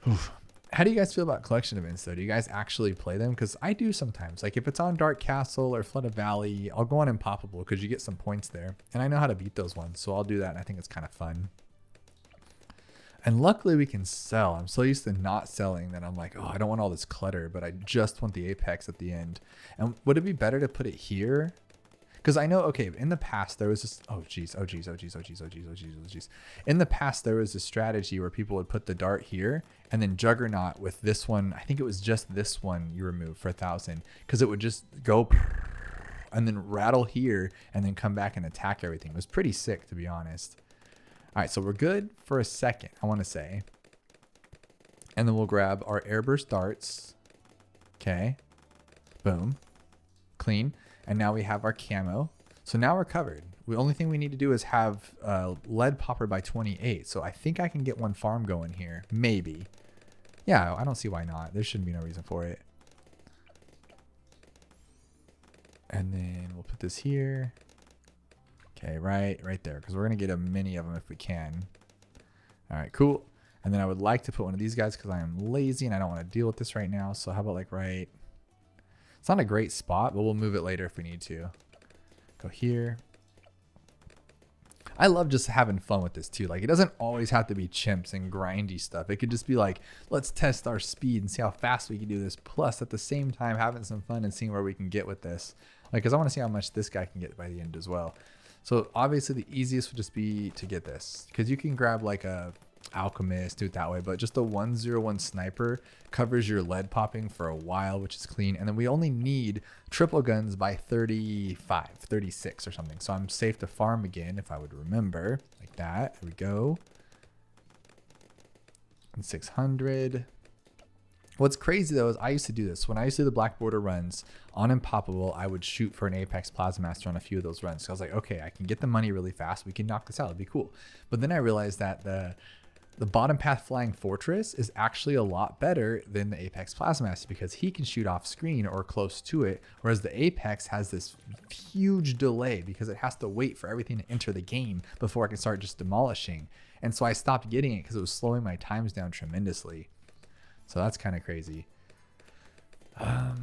Oof. How do you guys feel about collection events though? Do you guys actually play them? Because I do sometimes. Like if it's on Dark Castle or Flooded Valley, I'll go on Impoppable because you get some points there. And I know how to beat those ones. So I'll do that and I think it's kind of fun. And luckily we can sell. I'm so used to not selling that I'm like, oh, I don't want all this clutter, but I just want the apex at the end. And would it be better to put it here? Because I know, okay, in the past there was this, oh geez. In the past there was a strategy where people would put the dart here and then Juggernaut with this one. I think it was just this one you remove for 1,000 because it would just go and then rattle here and then come back and attack everything. It was pretty sick, to be honest. All right, so we're good for a second, I want to say. And then we'll grab our airburst darts. Okay, boom, clean. And now we have our camo. So now we're covered. The only thing we need to do is have lead popper by 28. So I think I can get one farm going here. Maybe. Yeah, I don't see why not. There shouldn't be no reason for it. And then we'll put this here. Okay, right there. Because we're going to get a mini of them if we can. All right, cool. And then I would like to put one of these guys because I am lazy and I don't want to deal with this right now. So how about like right... It's not a great spot, but we'll move it later if we need to. Go here. I love just having fun with this too. Like it doesn't always have to be chimps and grindy stuff. It could just be like, let's test our speed and see how fast we can do this. Plus at the same time, having some fun and seeing where we can get with this. Like, cause I want to see how much this guy can get by the end as well. So obviously the easiest would just be to get this because you can grab like a alchemist, do it that way, but just a 101 sniper covers your lead popping for a while, which is clean. And then we only need triple guns by 36 or something, so I'm safe to farm again if I would remember. Like that. There we go. And 600. What's crazy though is I used to do this when I used to do the black border runs on Impoppable. I would shoot for an Apex Plasma Master on a few of those runs. So I was like, okay, I can get the money really fast, we can knock this out, it'd be cool. But then I realized that the bottom path flying fortress is actually a lot better than the Apex Plasma Master because he can shoot off screen or close to it, whereas the Apex has this huge delay because it has to wait for everything to enter the game before I can start just demolishing. And so I stopped getting it because it was slowing my times down tremendously. So that's kind of crazy.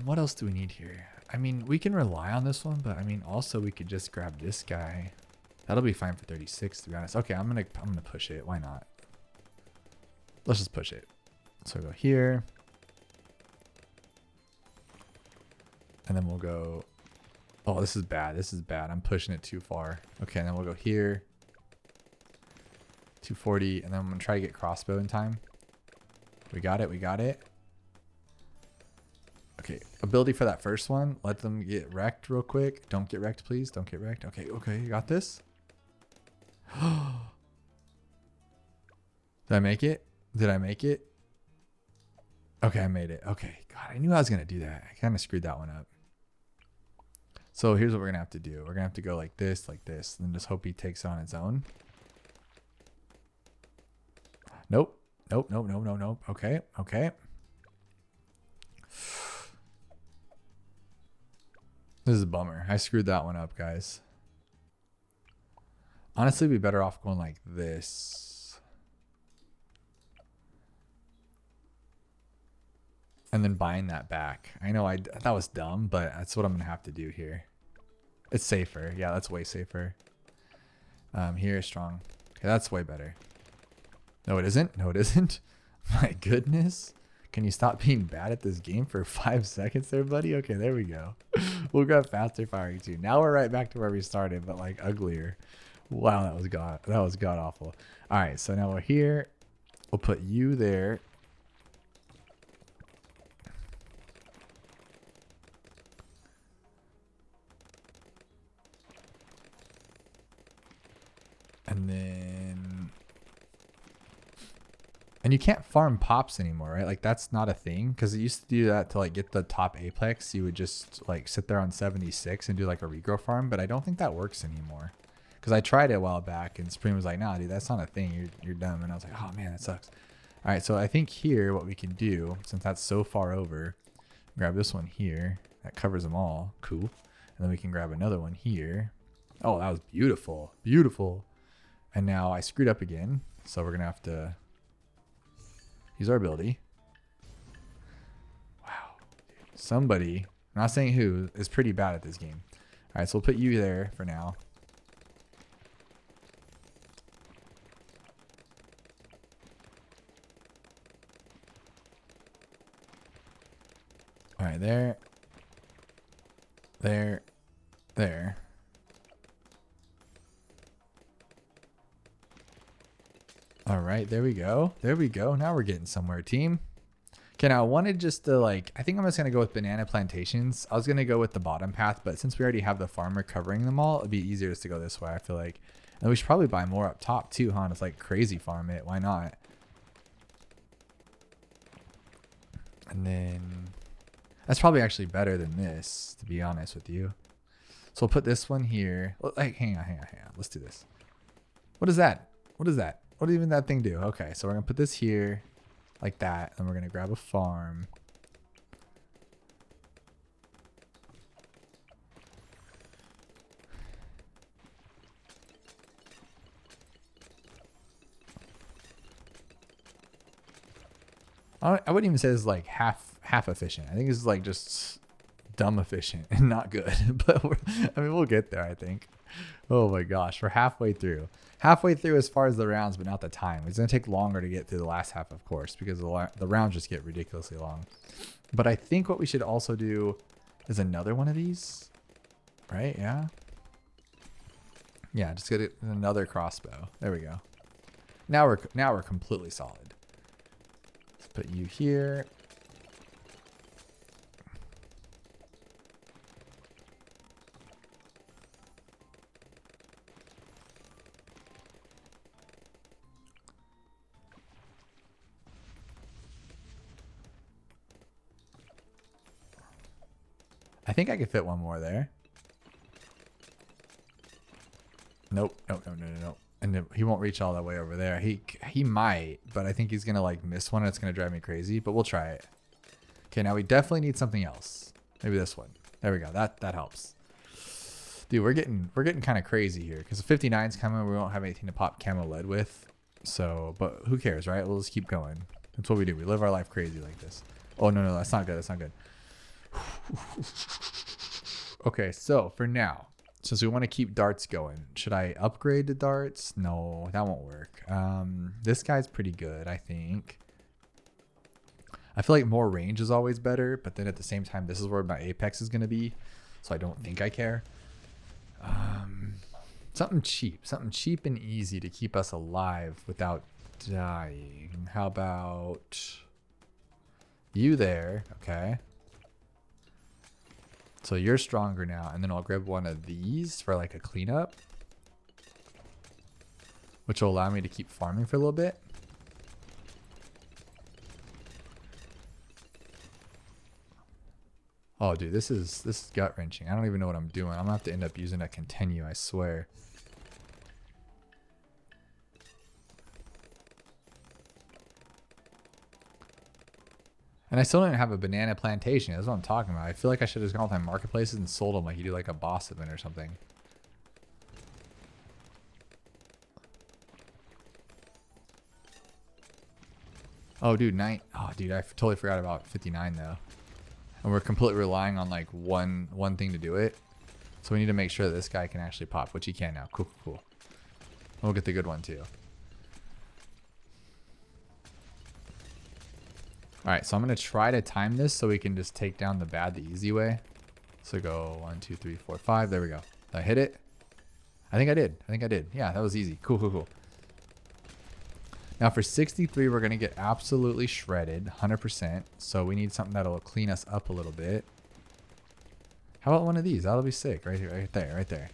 What else do we need here? I mean, we can rely on this one, but I mean, also we could just grab this guy. That'll be fine for 36, to be honest. Okay, I'm gonna push it. Why not? Let's just push it. So we'll go here. And then we'll go, oh, this is bad. This is bad. I'm pushing it too far. Okay, and then we'll go here. 240, and then I'm gonna try to get crossbow in time. We got it, we got it. Okay, ability for that first one. Let them get wrecked real quick. Don't get wrecked, please. Don't get wrecked. Okay, you got this. Did I make it? Did I make it? Okay, I made it. Okay, God, I knew I was gonna do that. I kind of screwed that one up. So here's what we're gonna have to do. We're gonna have to go like this, and then just hope he takes it on its own. Nope. Nope. Okay. This is a bummer. I screwed that one up, guys. Honestly, we'd be better off going like this. And then buying that back. I know that was dumb, but that's what I'm going to have to do here. It's safer. Yeah, that's way safer. Here, strong. Okay, that's way better. No, it isn't. No, it isn't. My goodness. Can you stop being bad at this game for 5 seconds there, buddy? Okay, there we go. We'll grab faster firing too. Now we're right back to where we started, but like uglier. Wow, that was god awful. All right, so now we're here. We'll put you there. And then, and you can't farm pops anymore, right? Like that's not a thing, because it used to do that to like get the top apex. You would just like sit there on 76 and do like a regrow farm, but I don't think that works anymore. Because I tried it a while back and Supreme was like, nah, dude, that's not a thing. You're dumb. And I was like, oh man, that sucks. All right, so I think here what we can do, since that's so far over, grab this one here. That covers them all. Cool. And then we can grab another one here. Oh, that was beautiful. Beautiful. And now I screwed up again. So we're going to have to use our ability. somebody, I'm not saying who, is pretty bad at this game. All right, so we'll put you there for now. All right, there. All right, there we go. There we go. Now we're getting somewhere, team. Okay, now I wanted just to like, I think I'm just going to go with banana plantations. I was going to go with the bottom path, but since we already have the farmer covering them all, it'd be easier just to go this way, I feel like. And we should probably buy more up top too, huh? It's like crazy farm it. Why not? And then that's probably actually better than this, to be honest with you. So we'll put this one here. Like, hang on. Let's do this. What is that? What is that? What did even that thing do? Okay, so we're going to put this here like that. And we're going to grab a farm. I wouldn't even say this is like half efficient. I think this is like just dumb efficient and not good. But I mean, we'll get there, I think. Oh my gosh, we're halfway through. Halfway through as far as the rounds, but not the time. It's going to take longer to get through the last half, of course, because the rounds just get ridiculously long. But I think what we should also do is another one of these. Right? Yeah. Yeah, just get another crossbow. There we go. Now we're completely solid. Let's put you here. I think I could fit one more there. Nope. No. And he won't reach all that way over there. He might, but I think he's going to like miss one and it's going to drive me crazy, but we'll try it. Okay, now we definitely need something else. Maybe this one. There we go. That helps. Dude, we're getting kind of crazy here because the 59's coming. We won't have anything to pop camo lead with. So, but who cares, right? We'll just keep going. That's what we do. We live our life crazy like this. Oh, no, that's not good. That's not good. Okay, so for now, since we want to keep darts going, should I upgrade the darts? No, that won't work. This guy's pretty good, I think. I feel like more range is always better, but then at the same time, this is where my apex is going to be, so I don't think I care. Something cheap and easy to keep us alive without dying. How about you there? Okay. So you're stronger now, and then I'll grab one of these for like a cleanup, which will allow me to keep farming for a little bit. Oh, dude, this is gut wrenching. I don't even know what I'm doing. I'm gonna have to end up using a continue, I swear. And I still didn't have a banana plantation. That's what I'm talking about. I feel like I should have gone to my marketplaces and sold them like you do like a boss event or something. Oh, dude, oh, dude, I totally forgot about 59 though. And we're completely relying on like one thing to do it. So we need to make sure that this guy can actually pop, which he can now. Cool. We'll get the good one too. All right, so I'm going to try to time this so we can just take down the bad the easy way. So go 1, 2, 3, 4, 5. There we go. Did I hit it? I think I did. Yeah, that was easy. Cool. Now for 63, we're going to get absolutely shredded, 100%. So we need something that'll clean us up a little bit. How about one of these? That'll be sick. Right here, right there.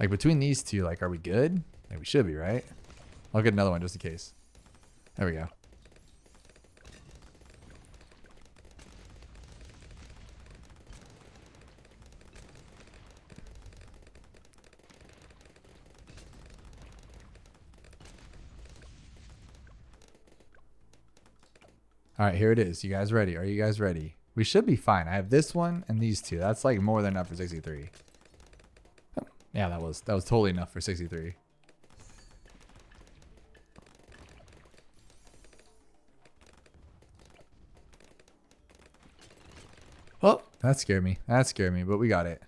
Like between these two, like, are we good? Like we should be, right? I'll get another one just in case. There we go. All right, here it is. You guys ready? Are you guys ready? We should be fine. I have this one and these two. That's like more than enough for 63. Yeah, that was totally enough for 63. That scared me. That scared me, but we got it.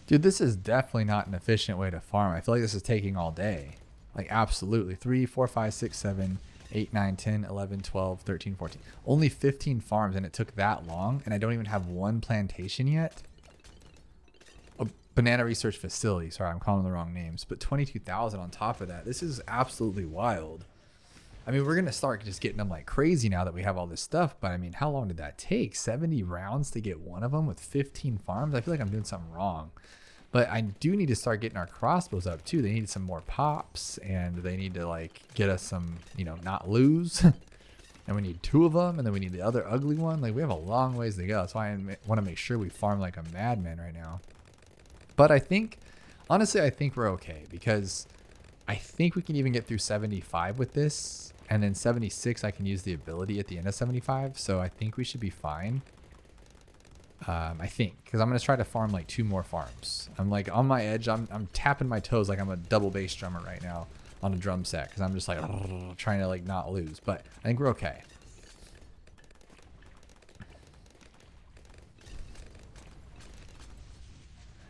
Dude, this is definitely not an efficient way to farm. I feel like this is taking all day. Like, absolutely. 3, 4, 5, 6, 7, 8, 9, 10, 11, 12, 13, 14. Only 15 farms, and it took that long, and I don't even have one plantation yet. A banana research facility. Sorry, I'm calling the wrong names. But 22,000 on top of that. This is absolutely wild. I mean, we're going to start just getting them like crazy now that we have all this stuff. But, I mean, how long did that take? 70 rounds to get one of them with 15 farms? I feel like I'm doing something wrong. But I do need to start getting our crossbows up too. They need some more pops, and they need to like get us some, you know, not lose. And we need 2 of them, and then we need the other ugly one. Like, we have a long ways to go. That's why I want to make sure we farm like a madman right now. But I think, honestly, I think we're okay, because I think we can even get through 75 with this. And then 76, I can use the ability at the end of 75. So I think we should be fine. I think, because I'm going to try to farm like 2 more farms. I'm like on my edge. I'm tapping my toes like I'm a double bass drummer right now on a drum set, because I'm just like trying to like not lose. But I think we're okay.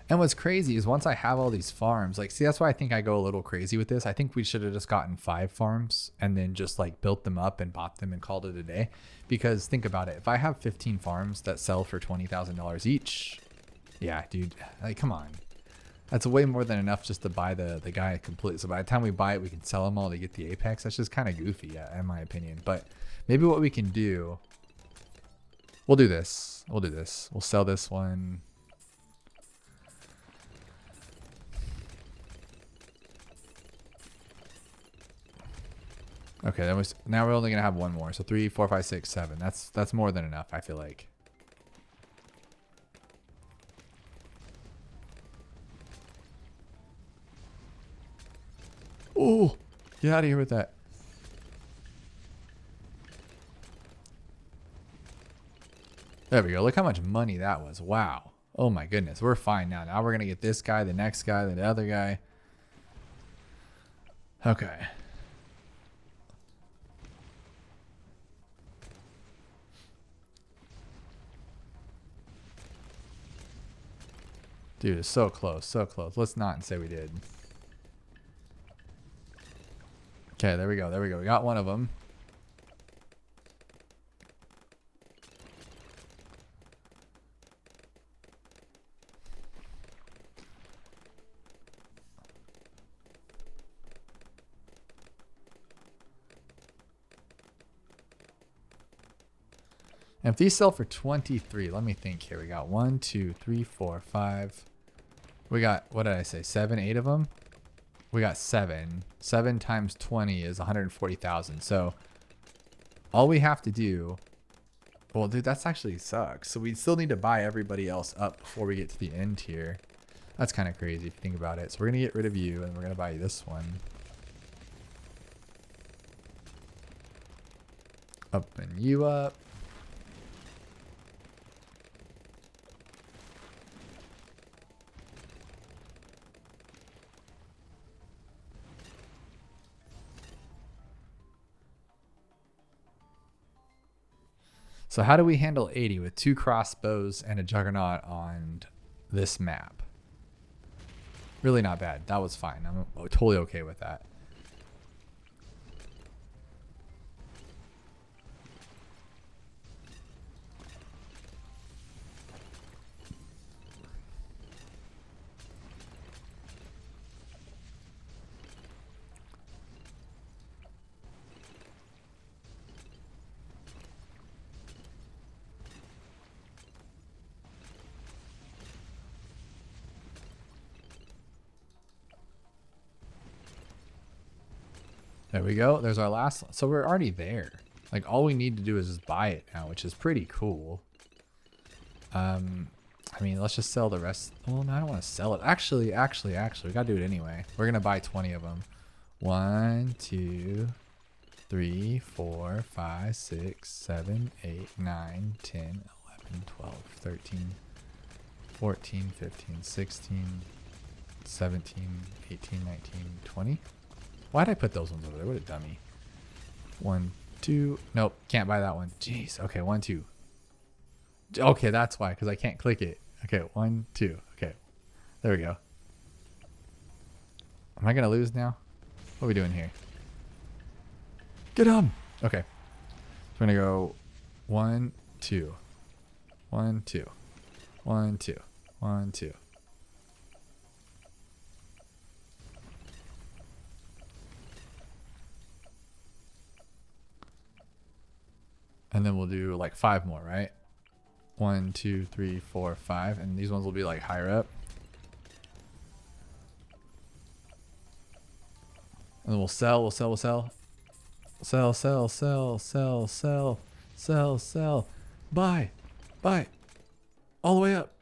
And what's crazy is once I have all these farms, like, see, that's why I think I go a little crazy with this. I think we should have just gotten 5 farms and then just like built them up and bought them and called it a day. Because think about it. If I have 15 farms that sell for $20,000 each, yeah, dude, like, come on. That's way more than enough just to buy the guy completely. So by the time we buy it, we can sell them all to get the Apex. That's just kind of goofy, in my opinion. But maybe what we can do, we'll do this. We'll do this. We'll sell this one. Okay, now we're only gonna have 1 more. So 3, 4, 5, 6, 7. That's more than enough, I feel like. Oh, get out of here with that. There we go. Look how much money that was. Wow. Oh my goodness. We're fine now. Now we're gonna get this guy, the next guy, then the other guy. Okay. Dude, it's so close, so close. Let's not say we did. Okay, there we go, there we go. We got one of them. And if these sell for 23, let me think here. We got 1, 2, 3, 4, 5. We got, what did I say? 7, 8 of them? We got 7. 7 times 20 is 140,000. So all we have to do, well, dude, that's actually sucks. So we still need to buy everybody else up before we get to the end here. That's kind of crazy if you think about it. So we're going to get rid of you, and we're going to buy this one. Open you up. So how do we handle 80 with 2 crossbows and a juggernaut on this map? Really not bad. That was fine. I'm totally okay with that. There we go. There's our last one. So we're already there. Like all we need to do is just buy it now, which is pretty cool. I mean, let's just sell the rest. Well, no, I don't want to sell it. Actually, we gotta do it anyway. We're gonna buy 20 of them. 1, 2, 3, 4, 5, 6, 7, 8, 9, 10, 11, 12, 13, 14, 15, 16, 17, 18, 19, 20. Why'd I put those ones over there? What a dummy. 1, 2. Nope, can't buy that one. Jeez. Okay, 1, 2. Okay, that's why, because I can't click it. Okay, 1, 2. Okay, there we go. Am I gonna lose now? What are we doing here? Get him. Okay, so we're gonna go 1, 2, 1, 2, 1, 2, 1, 2. And then we'll do like 5 more, right? 1, 2, 3, 4, 5, and these ones will be like higher up. And then we'll sell. Sell. Buy. All the way up.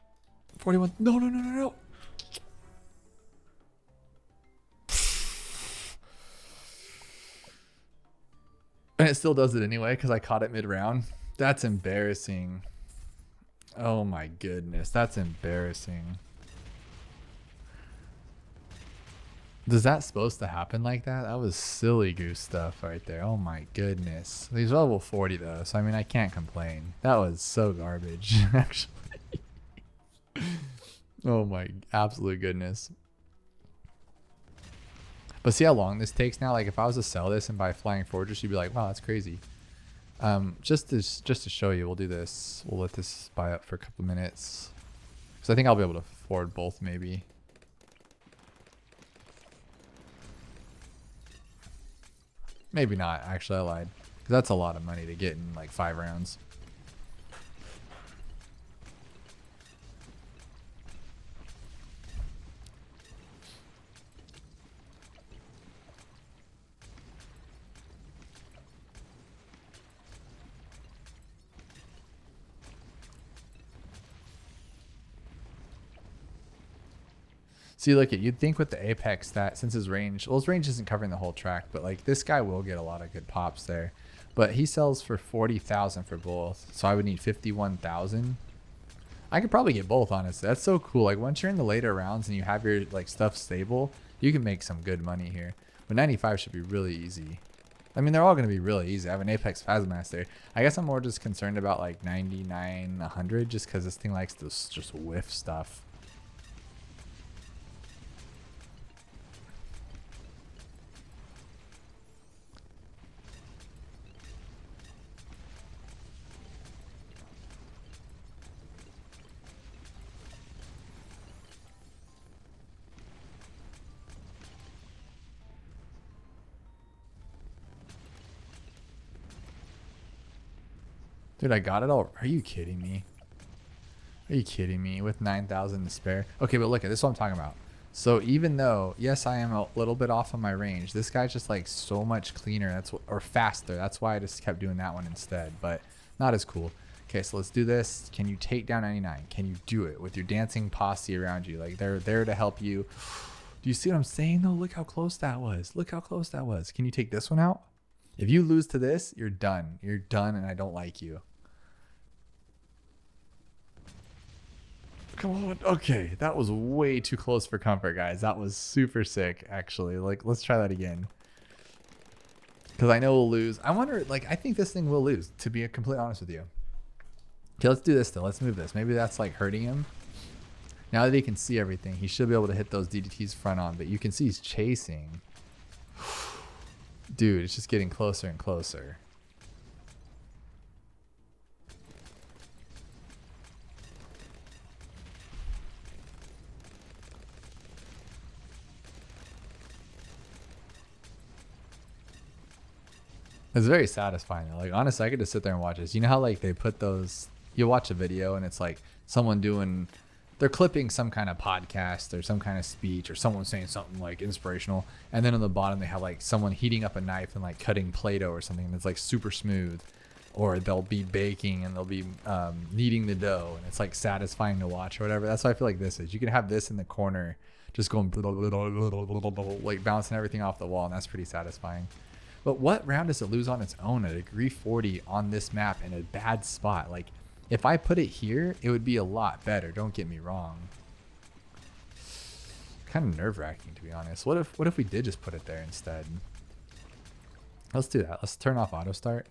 41. No. And it still does it anyway because I caught it mid-round. That's embarrassing. Oh my goodness, that's embarrassing. Is that supposed to happen like that? That was silly goose stuff right there. Oh my goodness. He's level 40 though, so I mean I can't complain. That was so garbage, actually. Oh my absolute goodness. But see how long this takes now? Like if I was to sell this and buy Flying Fortress, you'd be like, wow, that's crazy. Just to show you, we'll do this. We'll let this buy up for a couple minutes. Because I think I'll be able to afford both maybe. Maybe not, actually I lied. Because that's a lot of money to get in like 5 rounds. See, look, you'd think with the Apex that since his range, well, his range isn't covering the whole track, but like this guy will get a lot of good pops there. But he sells for 40,000 for both, so I would need 51,000. I could probably get both, honestly. That's so cool. Like once you're in the later rounds and you have your like stuff stable, you can make some good money here. But 95 should be really easy. I mean, they're all going to be really easy. I have an Apex Phasmaster. I guess I'm more just concerned about like 99, 100, just because this thing likes to just whiff stuff. Dude, I got it all. Are you kidding me? Are you kidding me? With 9,000 to spare. Okay, but look at this is what I'm talking about. So even though, yes, I am a little bit off on my range, this guy's just like so much cleaner. That's what, or faster. That's why I just kept doing that one instead, but not as cool. Okay, so let's do this. Can you take down 99? Can you do it with your dancing posse around you? Like they're there to help you. Do you see what I'm saying though? Look how close that was. Look how close that was. Can you take this one out? If you lose to this, you're done. You're done and I don't like you. Come on. Okay, that was way too close for comfort, guys. That was super sick, actually. Like, let's try that again. Because I know we'll lose. I wonder, like, I think this thing will lose, to be completely honest with you. Okay, let's do this, though. Let's move this. Maybe that's, like, hurting him. Now that he can see everything, he should be able to hit those DDTs front on. But you can see he's chasing. Dude, it's just getting closer and closer. It's very satisfying though. Like honestly, I could just sit there and watch this. You know how like they put those, you watch a video and it's like someone doing they're clipping some kind of podcast or some kind of speech or someone saying something like inspirational, and then on the bottom they have like someone heating up a knife and like cutting Play-Doh or something that's like super smooth, or they'll be baking and they'll be kneading the dough and it's like satisfying to watch or whatever. That's what I feel like this is. You can have this in the corner just going like bouncing everything off the wall, and that's pretty satisfying. But what round does it lose on its own at degree 40 on this map in a bad spot? Like, if I put it here, it would be a lot better. Don't get me wrong. Kind of nerve-wracking, to be honest. What if we did just put it there instead? Let's do that. Let's turn off auto start.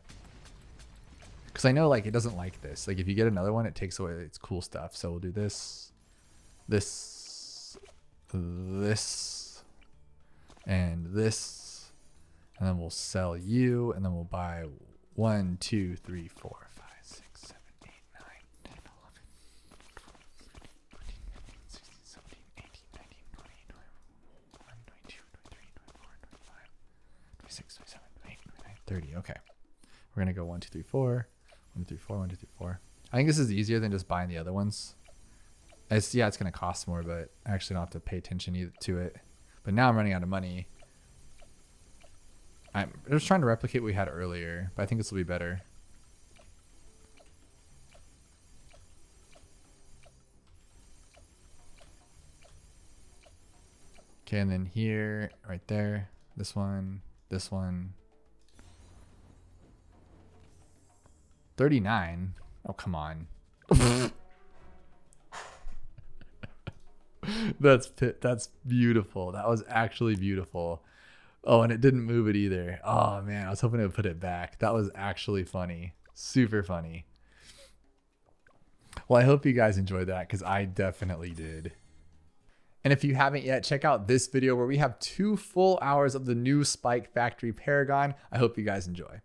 Because I know like it doesn't like this. Like if you get another one, it takes away its cool stuff. So we'll do this, this, this, and this, and then we'll sell you, and then we'll buy 1, 2, 3, 4, 5, 6, 7, 8, 9, 10, 11, 12, 13, 14, 15, 16, 17, 18, 19, 20, 21, 22, 23, 24, 25, 26, 27, 28, 29, 30. Okay. We're going to go 1, 2, 3, 4. 1, 2, 3, 4, 1, 2, 3, 4. I think this is easier than just buying the other ones. It's going to cost more, but I actually don't have to pay attention to it. But now I'm running out of money. I'm just trying to replicate what we had earlier, but I think this will be better. Okay, and then here, right there, this one, 39. Oh, come on. That's beautiful. That was actually beautiful. Oh, and it didn't move it either. Oh man, I was hoping it would put it back. That was actually funny. Super funny. Well, I hope you guys enjoyed that, because I definitely did. And if you haven't yet, check out this video where we have 2 full hours of the new Spike Factory Paragon. I hope you guys enjoy.